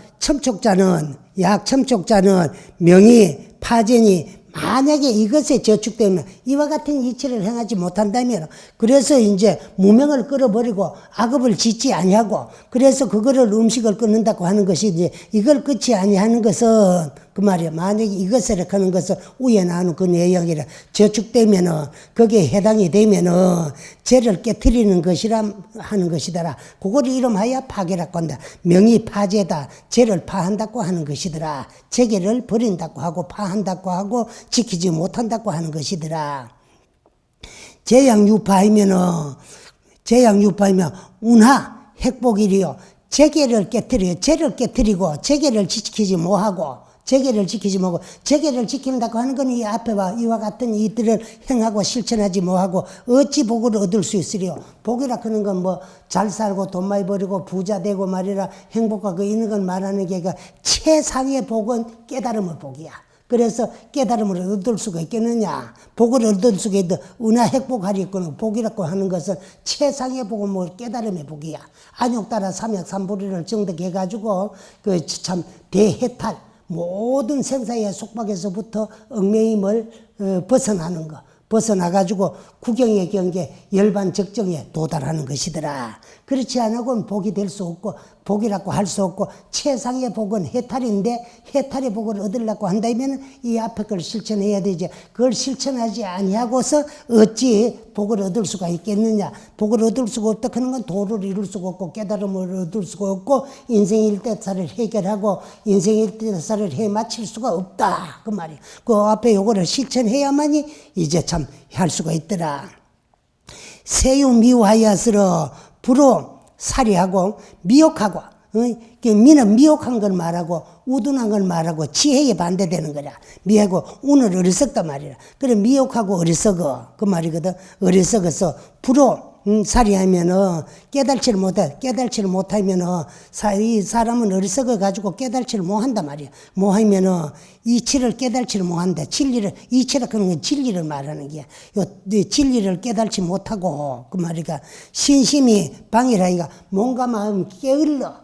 명의 파전이 만약에 이것에 저축되면 이와 같은 이치를 행하지 못한다면 그래서 이제 무명을 끌어버리고 악업을 짓지 아니하고 그래서 그거를 음식을 끊는다고 하는 것이 이제 이걸 끊지 아니하는 것은 그 말이야. 만약에 이것을 하는 것은 위에 나오는 그 내용이라 저축되면은 거기에 해당이 되면은 죄를 깨트리는 것이라 하는 것이더라. 그걸 이름하여 파괴라고 한다. 명의 파죄다. 죄를 파한다고 하는 것이더라. 죄계를 버린다고 하고 파한다고 하고 지키지 못한다고 하는 것이더라. 재양유파이면 운하 핵복이리요. 죄계를 깨트려요. 죄를 깨트리고 죄계를 지키지 못하고 재계를 지킨다고 하는 건 이 앞에 봐. 이와 같은 이들을 행하고 실천하지 못하고 어찌 복을 얻을 수 있으리요. 복이라 하는 건 뭐 잘 살고 돈 많이 벌이고 부자 되고 말이라 행복하고 있는 걸 말하는 게 최상의 복은 깨달음의 복이야. 그래서 깨달음을 얻을 수가 있겠느냐. 복을 얻을 수가 있다. 은하 핵복하리거든. 복이라고 하는 것은 최상의 복은 뭐 깨달음의 복이야. 안욕 따라 삼약삼불이를 정득해가지고 그 참 대해탈 모든 생사의 속박에서부터 얽매임을 벗어나는 거. 벗어나가지고 구경의 경계 열반 적정에 도달하는 것이더라. 그렇지 않고는 복이 될 수 없고 복이라고 할 수 없고 최상의 복은 해탈인데 해탈의 복을 얻으려고 한다면 이 앞에 걸 실천해야 되지. 그걸 실천하지 아니하고서 어찌 복을 얻을 수가 있겠느냐. 복을 얻을 수가 없다 하는 건 도를 이룰 수가 없고 깨달음을 얻을 수가 없고 인생의 일대사를 해결하고 인생의 일대사를 해 마칠 수가 없다. 그 말이야. 그 앞에 요거를 실천해야만이 이제 참 할 수가 있더라. 세유 미워하여스러 불호 살이하고 미혹하고 미는 미혹한 걸 말하고 우둔한 걸 말하고 지혜에 반대되는 거라. 미하고 운을 어리석다 말이라. 그래 미혹하고 어리석어 그 말이거든. 어리석어서 불호 살이하면은 깨달지를 못하면은 이 사람은 어리석어 가지고 깨달지를 못한단 말이야. 못하면은 이치를 깨달지를 못한다. 이치라 그런 건 진리를 말하는 게야. 진리를 깨달지 못하고 그 말이가 신심이 방이라니까 몸과 마음 게을러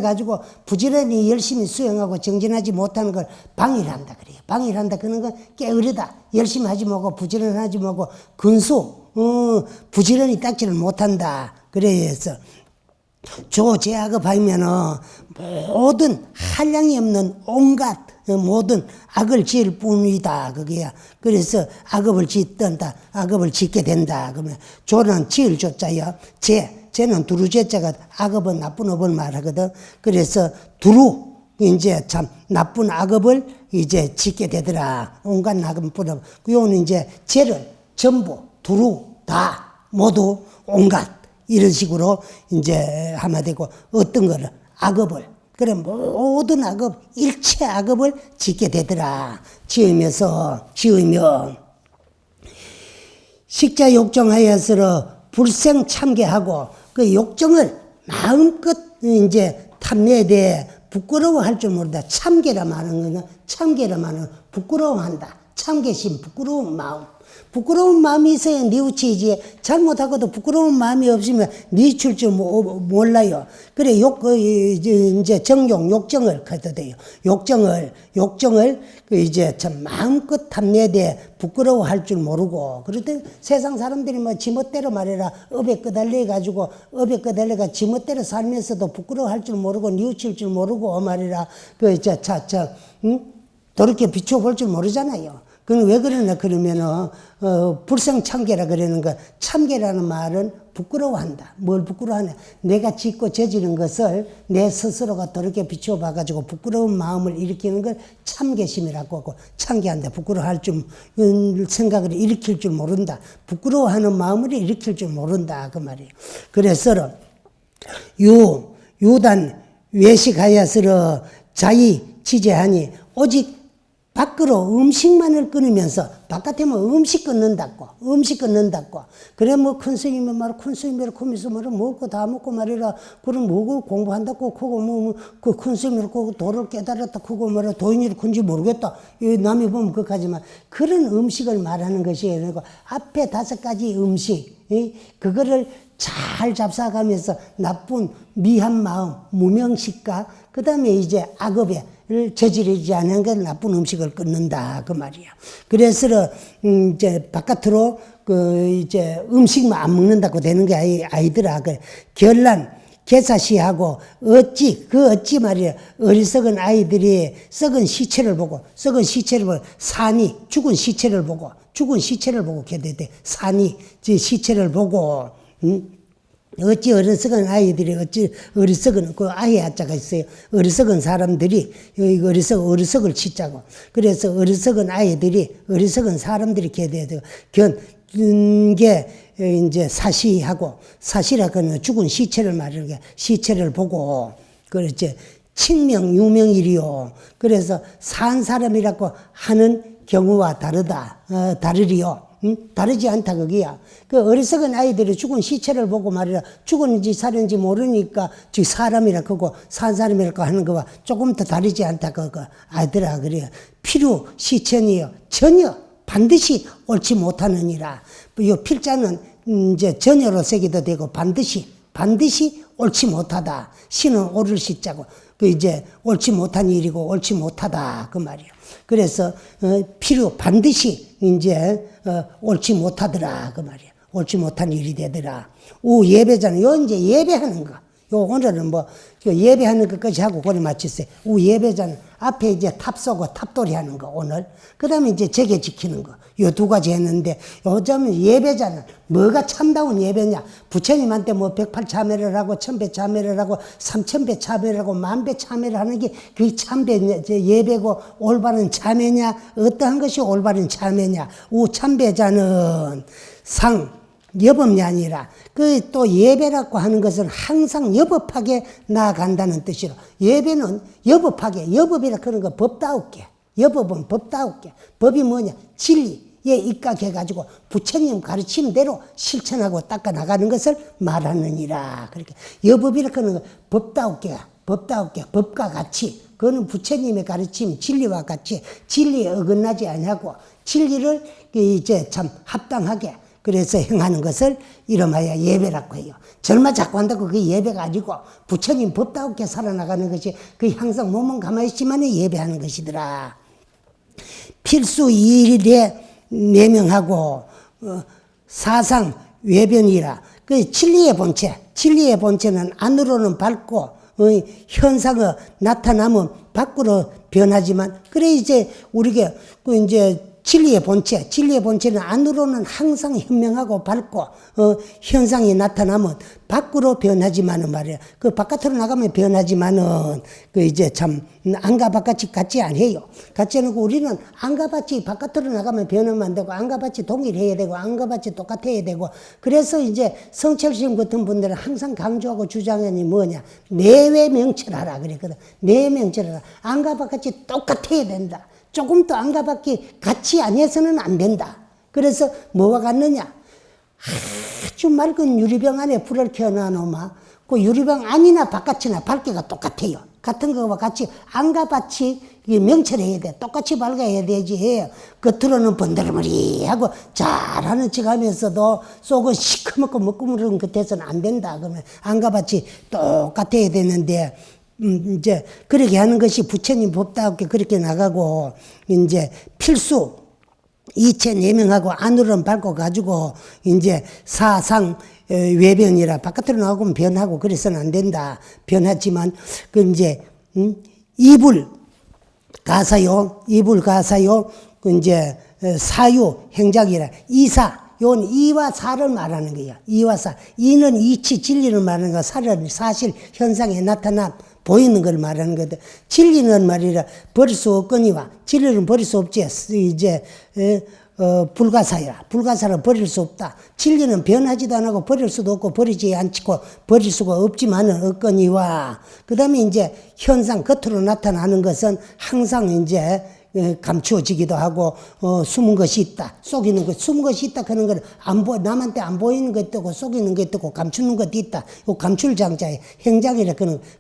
가지고 부지런히 열심히 수행하고 정진하지 못하는 걸 방일한다 그래요. 방일한다 그런 건 게으르다. 열심히 하지 말고 부지런하지 말고 부지런히 닦지를 못한다. 그래서 조제악업 하면은 모든 한량이 없는 온갖 모든 악을 지을 뿐이다. 그게야. 그래서 악업을 짓던다. 악업을 짓게 된다. 그러면 조는 지을 조자야. 쟤는 두루제자가 악업은 나쁜 업을 말하거든. 그래서 두루 이제 참 나쁜 악업을 이제 짓게 되더라. 온갖 나쁜 업. 요는 이제 죄를 전부 두루 다 모두 온갖 이런 식으로 이제 하면 되고 어떤 거를 악업을 그래 모든 악업 일체 악업을 짓게 되더라. 지으면 식자 욕정하여서 불생 참개하고 그 욕정을 마음껏 이제 탐내되 부끄러워할 줄 모른다. 참게라 말하는 거는 참게라 말하는 부끄러워한다. 참게심, 부끄러운 마음. 부끄러운 마음이 있어야 뉘우치지. 잘못하고도 부끄러운 마음이 없으면 뉘우칠 줄 몰라요. 그래, 이제 욕정을 가도 돼요. 욕정을, 이제 참 마음껏 탐내되 부끄러워할 줄 모르고. 그럴 세상 사람들이 뭐 지멋대로 말해라. 업에 끄달려가지고, 지멋대로 살면서도 부끄러워할 줄 모르고, 뉘우칠 줄 모르고 말이라. 그렇게 비춰볼 줄 모르잖아요. 그건 왜 그러냐 그러면은 불성참계라 그러는 거. 참계라는 말은 부끄러워한다. 뭘 부끄러워하냐? 내가 짓고 저지른 것을 내 스스로가 더럽게 비춰봐가지고 부끄러운 마음을 일으키는 걸 참계심이라고 하고, 참계한다. 부끄러워할 줄 생각을 일으킬 줄 모른다. 부끄러워하는 마음을 일으킬 줄 모른다 그 말이에요. 그래서 유단 외식하여스러 자의 취재하니 오직 밖으로 음식만을 끊으면서, 바깥에만 음식 끊는다고. 그래, 뭐, 큰 스님이 말이야, 큰 스님이라 코미서 말이야, 먹고 다 먹고 말이라, 그럼 뭐고 공부한다고, 그거 큰 스님이라, 도를 깨달았다, 그거 말이야, 도인이라 큰지 모르겠다. 남이 보면 그까지만. 그런 음식을 말하는 것이 아니고, 앞에 5가지 음식, 그거를 잘 잡사가면서 나쁜 미한 마음, 무명식과, 그 다음에 이제 악업에, 저지르지 않은 건 나쁜 음식을 끊는다 그 말이야. 그래서 이제 바깥으로 이제 음식만 안 먹는다고 되는 게 아니더라. 결란 개사시하고 어찌 말이야. 어리석은 아이들이 썩은 시체를 보고 산이 죽은 시체를 보고 개대대 산이 시체를 보고 어찌 어리석은 아이들이 어리석은 그 아이 아자가 있어요. 어리석은 사람들이 어리석을 치자고. 그래서 어리석은 아이들이 어리석은 사람들이 개돼야 되고 게 이제 사시라고는 죽은 시체를 말하는 게 시체를 보고 그렇지 칭명 유명이리요. 그래서 산 사람이라고 하는 경우와 다르리요. 다르지 않다 그게야. 그 어리석은 아이들이 죽은 시체를 보고 말이야 죽은지 살은지 모르니까 사람이라 그거 산 사람이라고 하는 거와 조금 더 다르지 않다 그거 아이들아 그래요. 필요 시천이요 전혀 반드시 옳지 못하느니라. 이 필자는 이제 전혀로 새기도 되고 반드시 옳지 못하다. 시는 옳을 시자고 그 이제 옳지 못한 일이고 옳지 못하다 그 말이요. 그래서 필요 반드시 이제 옳지 못하더라 그 말이야. 옳지 못한 일이 되더라. 우 예배자는 요 이제 예배하는 거. 요 오늘은 뭐 예배하는 것까지 하고 그래 마쳤어요. 우 예배자는 앞에 이제 탑 쏘고 탑돌이 하는 거 오늘. 그다음에 이제 제계 지키는 거. 요 2가지 했는데 요즘 예배자는 뭐가 참다운 예배냐? 부처님한테 뭐 108 참회를 하고 1000배 참회를 하고 3000배 참회를 하고 10,000배 참회를 하는 게 그게 참배 예배고 올바른 참회냐? 어떠한 것이 올바른 참회냐? 우 참배자는 여법이 아니라 그 또 예배라고 하는 것은 항상 여법하게 나아간다는 뜻이로 예배는 여법하게 여법이라 그런 거 법다우게 여법은 법다우게 법이 뭐냐 진리에 입각해가지고 부처님 가르침대로 실천하고 닦아 나가는 것을 말하느니라. 그렇게 여법이라 그런 거 법다우게 법과 같이 그거는 부처님의 가르침 진리와 같이 진리에 어긋나지 아니하고 진리를 이제 참 합당하게 그래서 행하는 것을 이름하여 예배라고 해요. 절마 자꾸 한다고 그게 예배가 아니고 부처님 법다우게 살아나가는 것이 그 항상 몸은 가만히 있지만 예배하는 것이더라. 필수 이일에 내명하고 사상 외변이라. 그 진리의 본체는 안으로는 밝고 현상을 나타나면 밖으로 변하지만 그래 이제 우리가 그 이제 진리의 본체는 안으로는 항상 현명하고 밝고 현상이 나타나면 밖으로 변하지만은 말이야. 그 바깥으로 나가면 변하지만은 그 이제 참 안과 바깥이 같지 않아요. 같지 않고 우리는 안과 바깥이 바깥으로 나가면 변하면 안 되고 안과 바깥이 동일해야 되고 안과 바깥이 똑같아야 되고 그래서 이제 성철스님 같은 분들은 항상 강조하고 주장하니 뭐냐 내외 명철하라 그랬거든. 내외 명철하라. 안과 바깥이 똑같아야 된다. 조금 더 안과 밖이 같이 아니어서는 안 된다. 그래서 뭐와 같느냐? 아주 맑은 유리병 안에 불을 켜놔 놓으면 그 유리병 안이나 바깥이나 밝기가 똑같아요. 같은 거와 같이 안가밭이 명철해야 돼. 똑같이 밝아야 되지. 겉으로는 번들머리하고 잘하는 척 하면서도 속은 시커멓고 먹구무른 겉에서는 안 된다. 그러면 안가밭이 똑같아야 되는데, 이제 그렇게 하는 것이 부처님 법답게 그렇게 나가고, 이제 필수 이체 내명하고 안으로는 밝고 가지고 이제 사상 외변이라 바깥으로 나가면 변하고 그래서는 안 된다. 변하지만 그 이제 이불 가사요, 그 이제 사유 행작이라 이사. 요건 이와 사를 말하는 거야. 이와 사. 이는 이치 진리를 말하는 거, 사는 사실 현상에 나타나 보이는 걸 말하는 거다. 진리는 말이라 버릴 수 없거니와 진리는 버릴 수 없지. 이제 불가사야. 불가사를 버릴 수 없다. 진리는 변하지도 않고 버릴 수도 없고 버리지 않고 버릴 수가 없지만은 없거니와. 그 다음에 이제 현상 겉으로 나타나는 것은 항상 이제 감추어지기도 하고 숨은 것이 있다. 속이는 것, 숨은 것이 있다 하는 걸 남한테 안 보이는 것도 있고 속이는 것도 있고 감추는 것도 있다. 요 감출 장자의 행장이라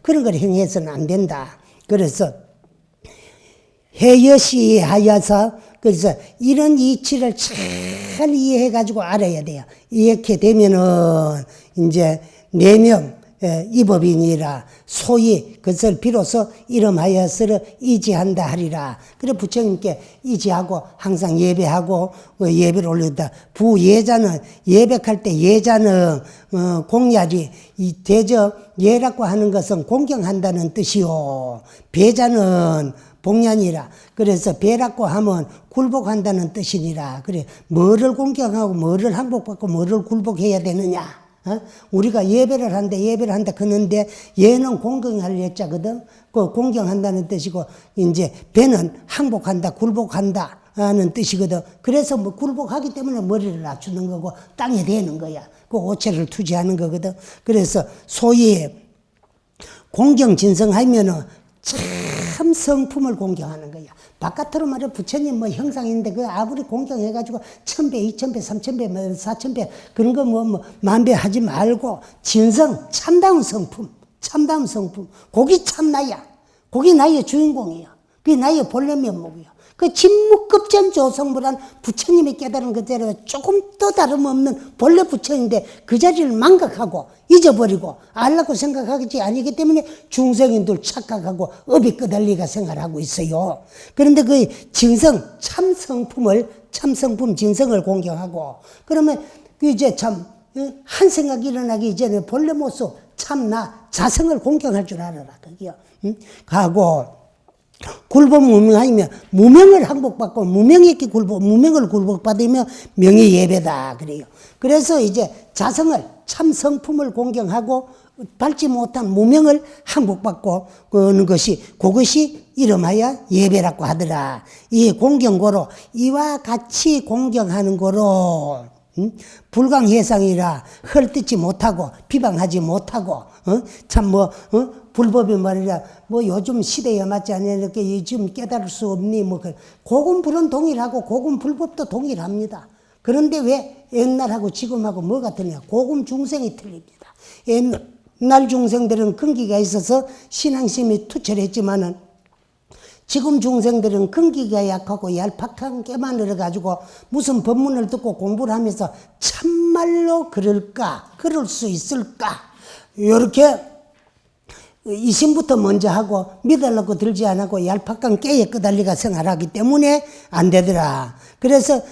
그런 걸 행해서는 안 된다. 그래서 해여시 하여서 그래서 이런 이치를 잘 이해해가지고 알아야 돼요. 이렇게 되면은 이제 내명 이법이니라 소위 그것을 비로소 이름하여서를 이지한다 하리라. 그래 부처님께 이지하고 항상 예배하고 예배를 올린다. 부예자는 예백할 때 예자는 공야리 이 대저 예라고 하는 것은 공경한다는 뜻이요. 배자는 복년이라. 그래서 배라고 하면 굴복한다는 뜻이니라. 그래 뭐를 공경하고 뭐를 항복받고 뭐를 굴복해야 되느냐. 우리가 예배를 한다 그러는데 예는 공경할 예자거든. 그 공경한다는 뜻이고 이제 배는 항복한다, 굴복한다 하는 뜻이거든. 그래서 뭐 굴복하기 때문에 머리를 낮추는 거고 땅에 대는 거야. 그 오체를 투지하는 거거든. 그래서 소위 공경 진성하면은 참 성품을 공경하는 거야. 바깥으로 말해 부처님 뭐 형상인데 그 아무리 공경해가지고 1000배, 2000배, 3000배, 4000배 그런 거 뭐 만배 하지 말고 진성, 참다운 성품. 그게 참 나야. 그게 나의 주인공이야. 그게 나의 본래 면목이야. 그 진무급전 조성불한 부처님이 깨달은 그대로 조금 또 다름없는 본래 부처인데 그 자리를 망각하고 잊어버리고 알라고 생각하지 아니기 때문에 중생인들 착각하고 업이 끄달리가 생활하고 있어요. 그런데 그 진성, 참성품 진성을 공경하고 그러면 그 이제 참 한 생각이 일어나기 이전에 본래 모습 참나 자성을 공경할 줄 알아라. 그게요. 가고 굴복 무명하면 무명을 항복받고 무명을 굴복받으며 명의 예배다 그래요. 그래서 이제 자성을 참 성품을 공경하고 밟지 못한 무명을 항복받고 그는 것이 그것이 이름하여 예배라고 하더라. 이 공경고로 이와 같이 공경하는 거로 불강해상이라 헐뜯지 못하고 비방하지 못하고 불법이 말이라 뭐 요즘 시대에 맞지 않냐 이렇게 요즘 깨달을 수 없니 뭐 고금불은 동일하고 고금불법도 동일합니다. 그런데 왜 옛날하고 지금하고 뭐가 틀리냐? 고금 중생이 틀립니다. 옛날 중생들은 근기가 있어서 신앙심이 투철했지만은 지금 중생들은 근기가 약하고 얄팍한 깨만 들어가지고 무슨 법문을 듣고 공부를 하면서 참말로 그럴 수 있을까? 이렇게 이심부터 먼저 하고 믿으려고 들지 않고 얄팍한 깨에 끄달리가 생활하기 때문에 안 되더라. 그래서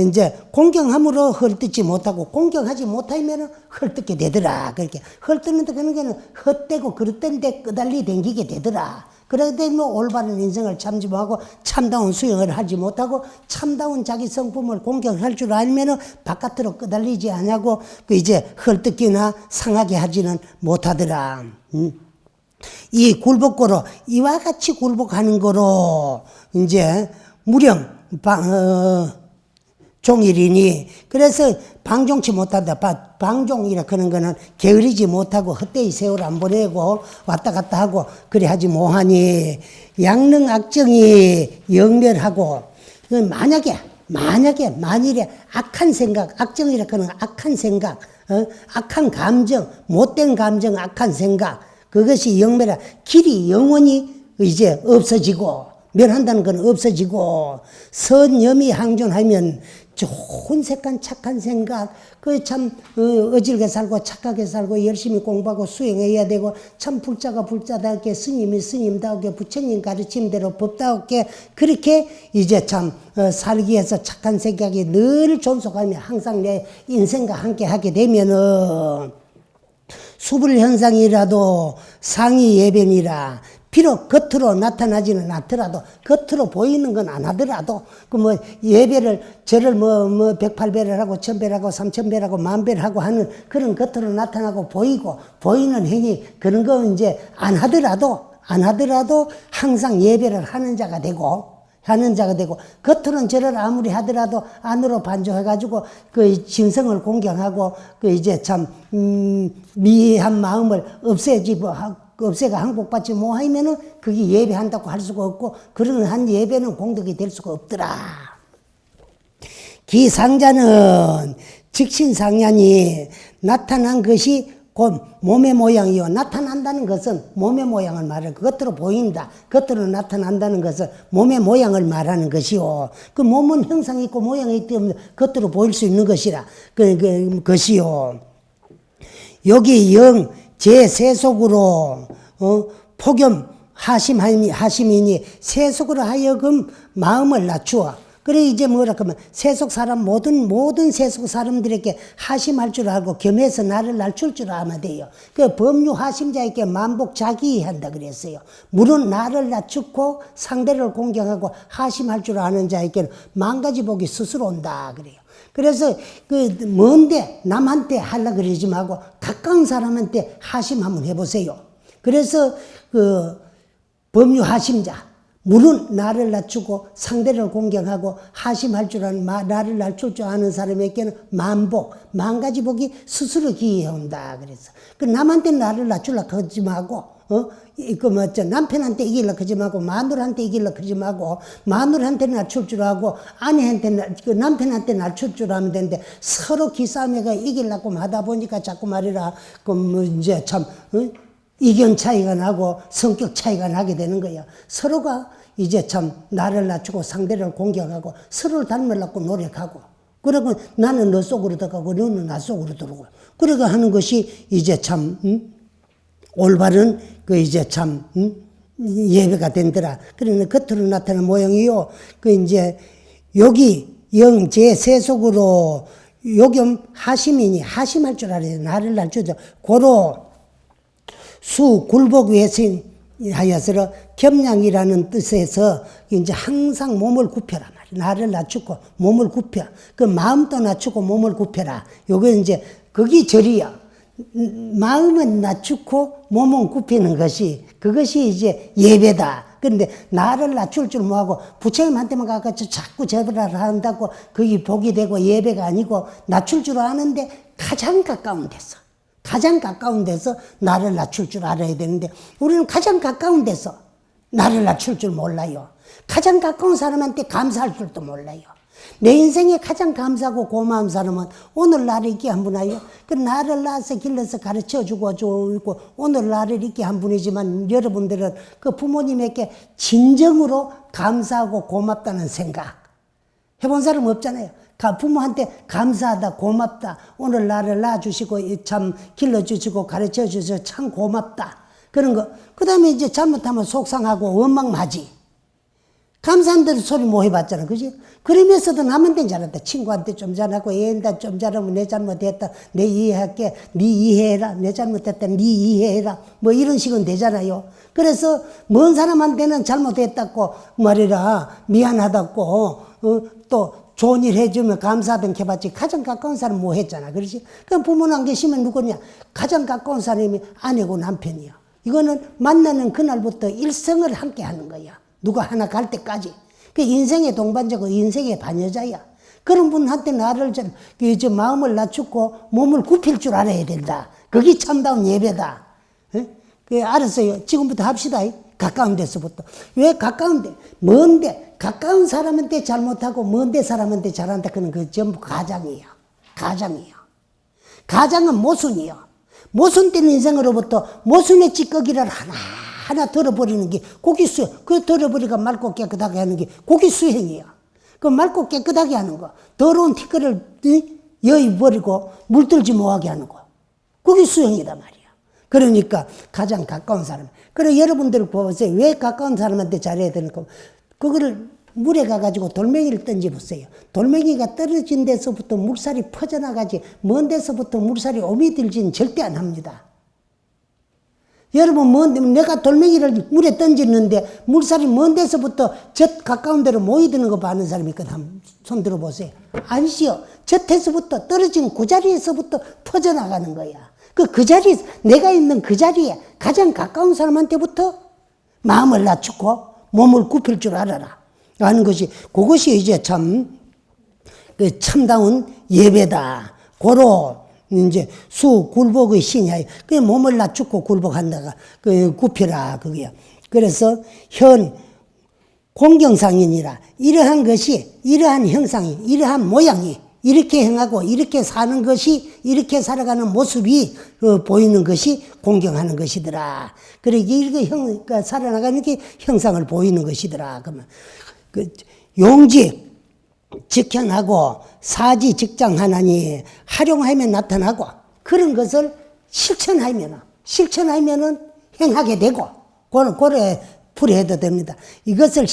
이제 공경함으로 헐뜯지 못하고 공경하지 못하면 헐뜯게 되더라. 그렇게 헐뜯는데 그런 게는 헛되고 그릇된데 끄달리 댕기게 되더라. 그런데 뭐 올바른 인생을 참지 못하고 참다운 수행을 하지 못하고 참다운 자기 성품을 공경할 줄 알면은 바깥으로 끄달리지 않냐고 그 이제 헐뜯기나 상하게 하지는 못하더라. 이 굴복고로 이와 같이 굴복하는 거로 이제 무령 종일이니 그래서 방종치 못한다. 방종이라 그런 거는 게으르지 못하고 헛되이 세월 안 보내고 왔다 갔다 하고 그래 하지 뭐하니 양능 악정이 영멸하고 만일에 악한 생각 악정이라 그런 악한 생각 악한 감정 못된 감정 악한 생각 그것이 영매라. 길이 영원히 이제 없어지고, 멸한다는 건 없어지고, 선념이 항존하면 좋은 색깔, 착한 생각, 그 참 어질게 살고 착하게 살고 열심히 공부하고 수행해야 되고 참 불자가 불자답게 스님이 스님다우게 부처님 가르침대로 법다우게 그렇게 이제 참 살기 위해서 착한 생각이 늘 존속하며 항상 내 인생과 함께 하게 되면은 수불 현상이라도 상이 예변이라 비록 겉으로 나타나지는 않더라도 겉으로 보이는 건 안 하더라도 그 뭐 예배를 절을 뭐 108배를 하고 1000배를 하고 3000배를 하고 10,000배를 하고 하는 그런 겉으로 나타나고 보이는 행위 그런 거 이제 안 하더라도 항상 예배를 하는 자가 되고 겉으로는 절을 아무리 하더라도 안으로 반조해가지고 그 진성을 공경하고 그 이제 참 미한 마음을 없애가 항복받지 못하면은 그게 예배한다고 할 수가 없고 그런 한 예배는 공덕이 될 수가 없더라. 기상자는 직신상ян이 나타난 것이 곧 몸의 모양이요. 나타난다는 것은 몸의 모양을 말해. 겉으로 보인다. 겉으로 나타난다는 것은 몸의 모양을 말하는 것이요. 그 몸은 형상이 있고 모양이 있기 때문에 겉으로 보일 수 있는 것이라. 것이요. 여기 영 제 세속으로 폭염 하심이니 세속으로 하여금 마음을 낮추어. 그래 이제 뭐라 그러면 세속 사람 모든 세속 사람들에게 하심할 줄 알고 겸해서 나를 낮출 줄 아면 돼요. 그 법류 하심자에게 만복 자기한다 그랬어요. 물론 나를 낮추고 상대를 공경하고 하심할 줄 아는 자에게는 만가지 복이 스스로 온다 그래요. 그래서 그 먼데 남한테 하려 그러지 말고 가까운 사람한테 하심 한번 해보세요. 그래서 그 법류 하심자 물은 나를 낮추고 상대를 공경하고 하심할 줄 아는 나를 낮출 줄 아는 사람에게는 만복, 만가지 복이 스스로 기회온다 그래서 그 남한테 나를 낮추려고 하지 말고 남편한테 이기려고 하지 말고 마누라한테 이기려고 하지 말고 마누라한테 낮출 줄 알고 아내한테 남편한테 낮출 줄 알면 되는데 서로 기싸움에가 이기려고 하다 보니까 자꾸 말이라 이제 참 이견 차이가 나고 성격 차이가 나게 되는 거야. 서로가 이제 참 나를 낮추고 상대를 공격하고 서로를 닮으려고 노력하고 그러고 나는 너 속으로 들어가고 너는 나 속으로 들어오고 그러고 하는 것이 이제 참 올바른 그 이제 참 예배가 된더라. 그러나 겉으로 나타나는 모양이요. 그 이제 여기 영 제 세속으로 요겸 하심이니 하심할 줄 알아요. 나를 낮추죠. 고로 수 굴복 외신 하여서 겸양이라는 뜻에서 이제 항상 몸을 굽혀라 말이야. 나를 낮추고 몸을 굽혀. 그 마음도 낮추고 몸을 굽혀라. 요게 이제 그게 절이야. 마음은 낮추고 몸은 굽히는 것이 그것이 이제 예배다. 그런데 나를 낮출 줄 뭐하고 부처님한테만 가서 자꾸 제보를 한다고 그게 복이 되고 예배가 아니고 낮출 줄 아는데 가장 가까운 데서 나를 낮출 줄 알아야 되는데 우리는 가장 가까운 데서 나를 낮출 줄 몰라요. 가장 가까운 사람한테 감사할 줄도 몰라요. 내 인생에 가장 감사하고 고마운 사람은 오늘 나를 있게 한 분이에요. 그 나를 낳아서 길러서 가르쳐주고 주고 오늘 나를 있게 한 분이지만 여러분들은 그 부모님에게 진정으로 감사하고 고맙다는 생각 해본 사람 없잖아요. 부모한테 감사하다 고맙다 오늘 나를 낳아주시고 참 길러주시고 가르쳐주셔서 참 고맙다 그런 거. 그 다음에 이제 잘못하면 속상하고 원망맞이 감사한 대로 소리 못 해봤잖아. 그지? 그러면서도 남한테는 잘한다. 친구한테 좀 잘하고 애한테 좀 잘하면 내 잘못했다. 내 이해할게. 네 이해해라. 내 잘못했다. 네 이해해라. 뭐 이런 식은 되잖아요. 그래서 먼 사람한테는 잘못했다고 말이라 미안하다고 또 좋은 일 해주면 감사하던 해봤지 가장 가까운 사람 뭐 했잖아. 그렇지? 그럼 부모는 안 계시면 누구냐? 가장 가까운 사람이 아내고 남편이야. 이거는 만나는 그날부터 일생을 함께 하는 거야. 누가 하나 갈 때까지. 그 인생의 동반자고 인생의 반여자야. 그런 분한테 나를 저 마음을 낮추고 몸을 굽힐 줄 알아야 된다. 그게 참다운 예배다. 그 알았어요. 지금부터 합시다. 가까운 데서부터. 왜 가까운데? 먼데 가까운 사람한테 잘못하고 먼데 사람한테 잘한다. 그는 그 전부 가장이에요. 가장은 모순이요. 모순된 인생으로부터 모순의 찌꺼기를 하나 덜어버리는 게 고기수, 그 덜어버리가 맑고 깨끗하게 하는 게 고기수행이야. 그 맑고 깨끗하게 하는 거. 더러운 티끌을 여의버리고 물들지 못하게 하는 거. 그게 수행이다 말이야. 그러니까 가장 가까운 사람. 그래 여러분들 보세요. 왜 가까운 사람한테 잘해야 되는가? 그거를 물에 가가지고 돌멩이를 던져보세요. 돌멩이가 떨어진 데서부터 물살이 퍼져나가지 먼 데서부터 물살이 오미들지는 절대 안 합니다. 여러분 내가 돌멩이를 물에 던지는데 물살이 먼 데서부터 젖 가까운 데로 모이드는 거 봐는 사람이 있거든. 한번 손 들어보세요. 아니시요. 젖에서부터 떨어진 그 자리에서부터 퍼져나가는 거야. 그 자리, 내가 있는 그 자리에 가장 가까운 사람한테부터 마음을 낮추고 몸을 굽힐 줄 알아라. 하는 것이, 그것이 이제 참다운 예배다. 고로, 이제 굴복의 신이야. 그 몸을 낮추고 굴복한다가, 굽히라. 그게요. 그래서 공경상이니라. 이러한 것이, 이러한 형상이, 이러한 모양이, 이렇게 행하고 이렇게 사는 것이, 이렇게 살아가는 모습이 보이는 것이 공경하는 것이더라. 이렇게 살아나가는 게 형상을 보이는 것이더라. 그러면 용지 직현하고 사지 직장하나니 활용하면 나타나고 그런 것을 실천하면은 행하게 되고 고래 풀이해도 됩니다. 이것을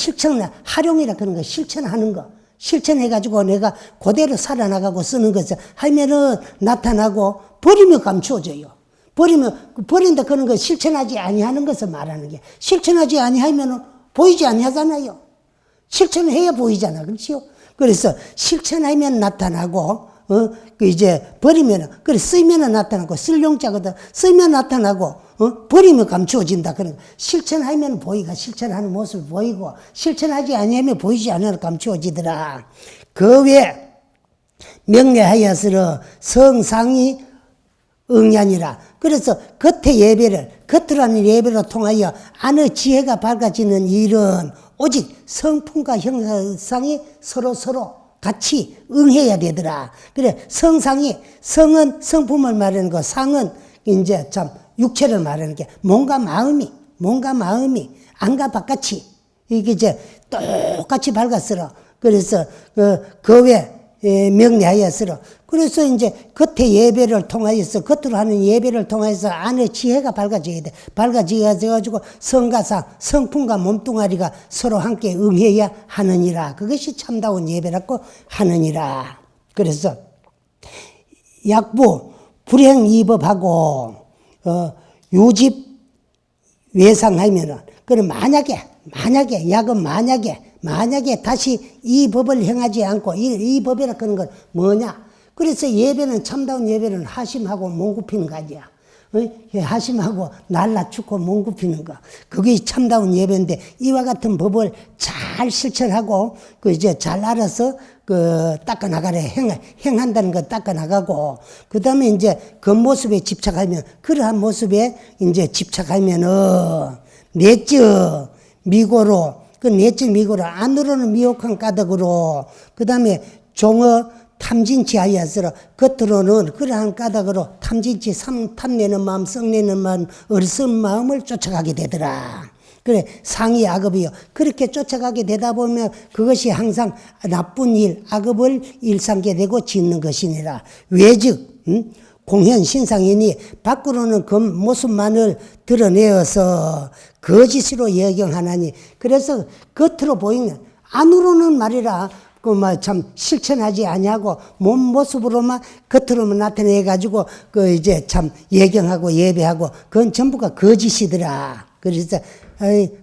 활용이라 그런 거 실천하는 거. 실천해가지고 내가 그대로 살아나가고 쓰는 것을 하면은 나타나고 버리면 감추어져요. 버린다 그런 거 실천하지 아니하는 것을 말하는 게 실천하지 아니하면은 보이지 아니하잖아요. 실천해야 보이잖아. 그렇지요? 그래서 실천하면 나타나고, 이제 버리면, 쓰이면 나타나고, 쓸 용자거든. 쓰이면 나타나고, 버리면 감추어진다. 그런 실천하면 보이가 실천하는 모습을 보이고, 실천하지 아니하면 보이지 않으면 감추어지더라. 그 외에 명례하여스러 성상이 응ян이라. 그래서 겉으로 하는 예배를 통하여 안의 지혜가 밝아지는 일은 오직 성품과 형상이 서로 같이 응해야 되더라. 그래, 성은 성품을 말하는 거, 상은 이제 육체를 말하는 게, 몸과 마음이, 안과 바깥이, 이게 이제 똑같이 밝았으러. 그래서, 그 외, 명례하였으러. 그래서 이제 겉에 예배를 통하여서, 겉으로 하는 예배를 통해서 안의 지혜가 밝아져야 돼. 밝아져가지고 성가상, 성품과 몸뚱아리가 서로 함께 응해야 하느니라. 그것이 참다운 예배라고 하느니라. 그래서 약부, 불행이법하고, 유집 외상하면은, 그럼 만약에 다시 이 법을 행하지 않고, 이 법이라 그런 건 뭐냐? 그래서 참다운 예배는 하심하고 몸 굽히는 거 아니야. 하심하고 날 낮추고 몸 굽히는 거. 그게 참다운 예배인데, 이와 같은 법을 잘 실천하고, 이제 잘 알아서, 닦아나가래. 행한다는 거 닦아나가고, 그 다음에 이제 겉모습에 집착하면, 그러한 모습에 이제 집착하면은, 내적 미고로, 내적 미고로, 안으로는 미혹한 까닭으로, 그 다음에 종어 탐진치 하여서 겉으로는 그러한 까닭으로 탐진치 탐내는 마음, 썩내는 마음, 어리석은 마음을 쫓아가게 되더라. 그래, 상이 악업이요. 그렇게 쫓아가게 되다 보면 그것이 항상 나쁜 일, 악업을 일삼게 되고 짓는 것이니라. 외즉, 공현 신상이니 밖으로는 그 모습만을 드러내어서 거짓으로 예경하나니. 그래서 겉으로 보이는, 안으로는 말이라, 참 실천하지 아니하고 몸 모습으로만 겉으로만 나타내가지고 이제 참 예경하고 예배하고 그건 전부가 거짓이더라. 그래서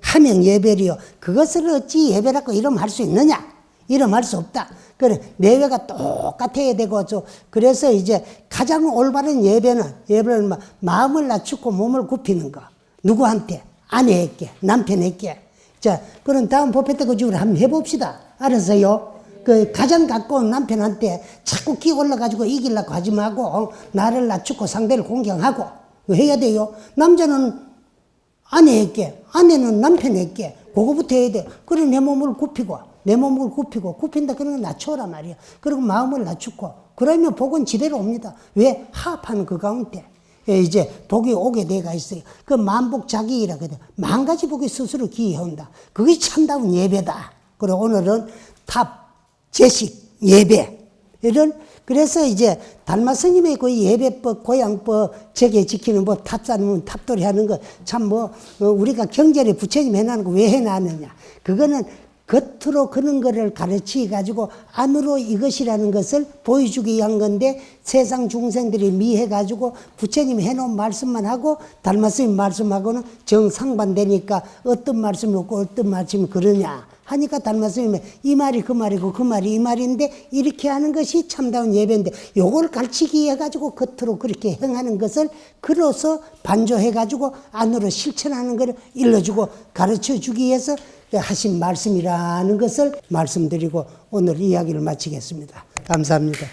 하명 예배리요. 그것을 어찌 예배라고 이름할 수 있느냐? 이름할 수 없다. 그래, 내외가 똑같아야 되고, 그래서 이제 가장 올바른 예배는 마음을 낮추고 몸을 굽히는 거. 누구한테? 아내에게, 남편에게. 자, 그럼 다음 법회 때 그 중으로 한번 해봅시다. 알았어요? 가장 가까운 남편한테 자꾸 끼 올라가지고 이기려고 하지 말고, 나를 낮추고 상대를 공경하고, 해야 돼요. 남자는 아내에게, 아내는 남편에게, 그거부터 해야 돼. 그래, 내 몸을 굽히고, 굽힌다 그러면 낮춰라 말이야. 그리고 마음을 낮추고, 그러면 복은 지대로 옵니다. 왜? 화합하는 그 가운데. 이제 복이 오게 돼가 있어요. 그 만복자기이라 그래. 만 가지 복이 스스로 기해온다. 그게 참다운 예배다. 그리고 오늘은 탑, 제식, 예배. 이런, 그래서 이제 달마 스님의 그 예배법, 고향법, 제계 지키는 법, 탑사는 탑돌이 하는 거 참 우리가 경전에 부처님 해놨는 거 왜 해놨느냐. 그거는 겉으로 그런 거를 가르치 가지고 안으로 이것이라는 것을 보여주기 위한 건데 세상 중생들이 미해 가지고 부처님 해놓은 말씀만 하고 달마 스님 말씀하고는 정상반되니까 어떤 말씀이 없고 어떤 말씀이 그러냐 하니까 달마 스님이 이 말이 그 말이고 그 말이 이 말인데 이렇게 하는 것이 참다운 예배인데 요걸 가르치기 위해 가지고 겉으로 그렇게 행하는 것을 글로서 반조해 가지고 안으로 실천하는 것을 일러주고 가르쳐 주기 위해서 하신 말씀이라는 것을 말씀드리고 오늘 이야기를 마치겠습니다. 감사합니다.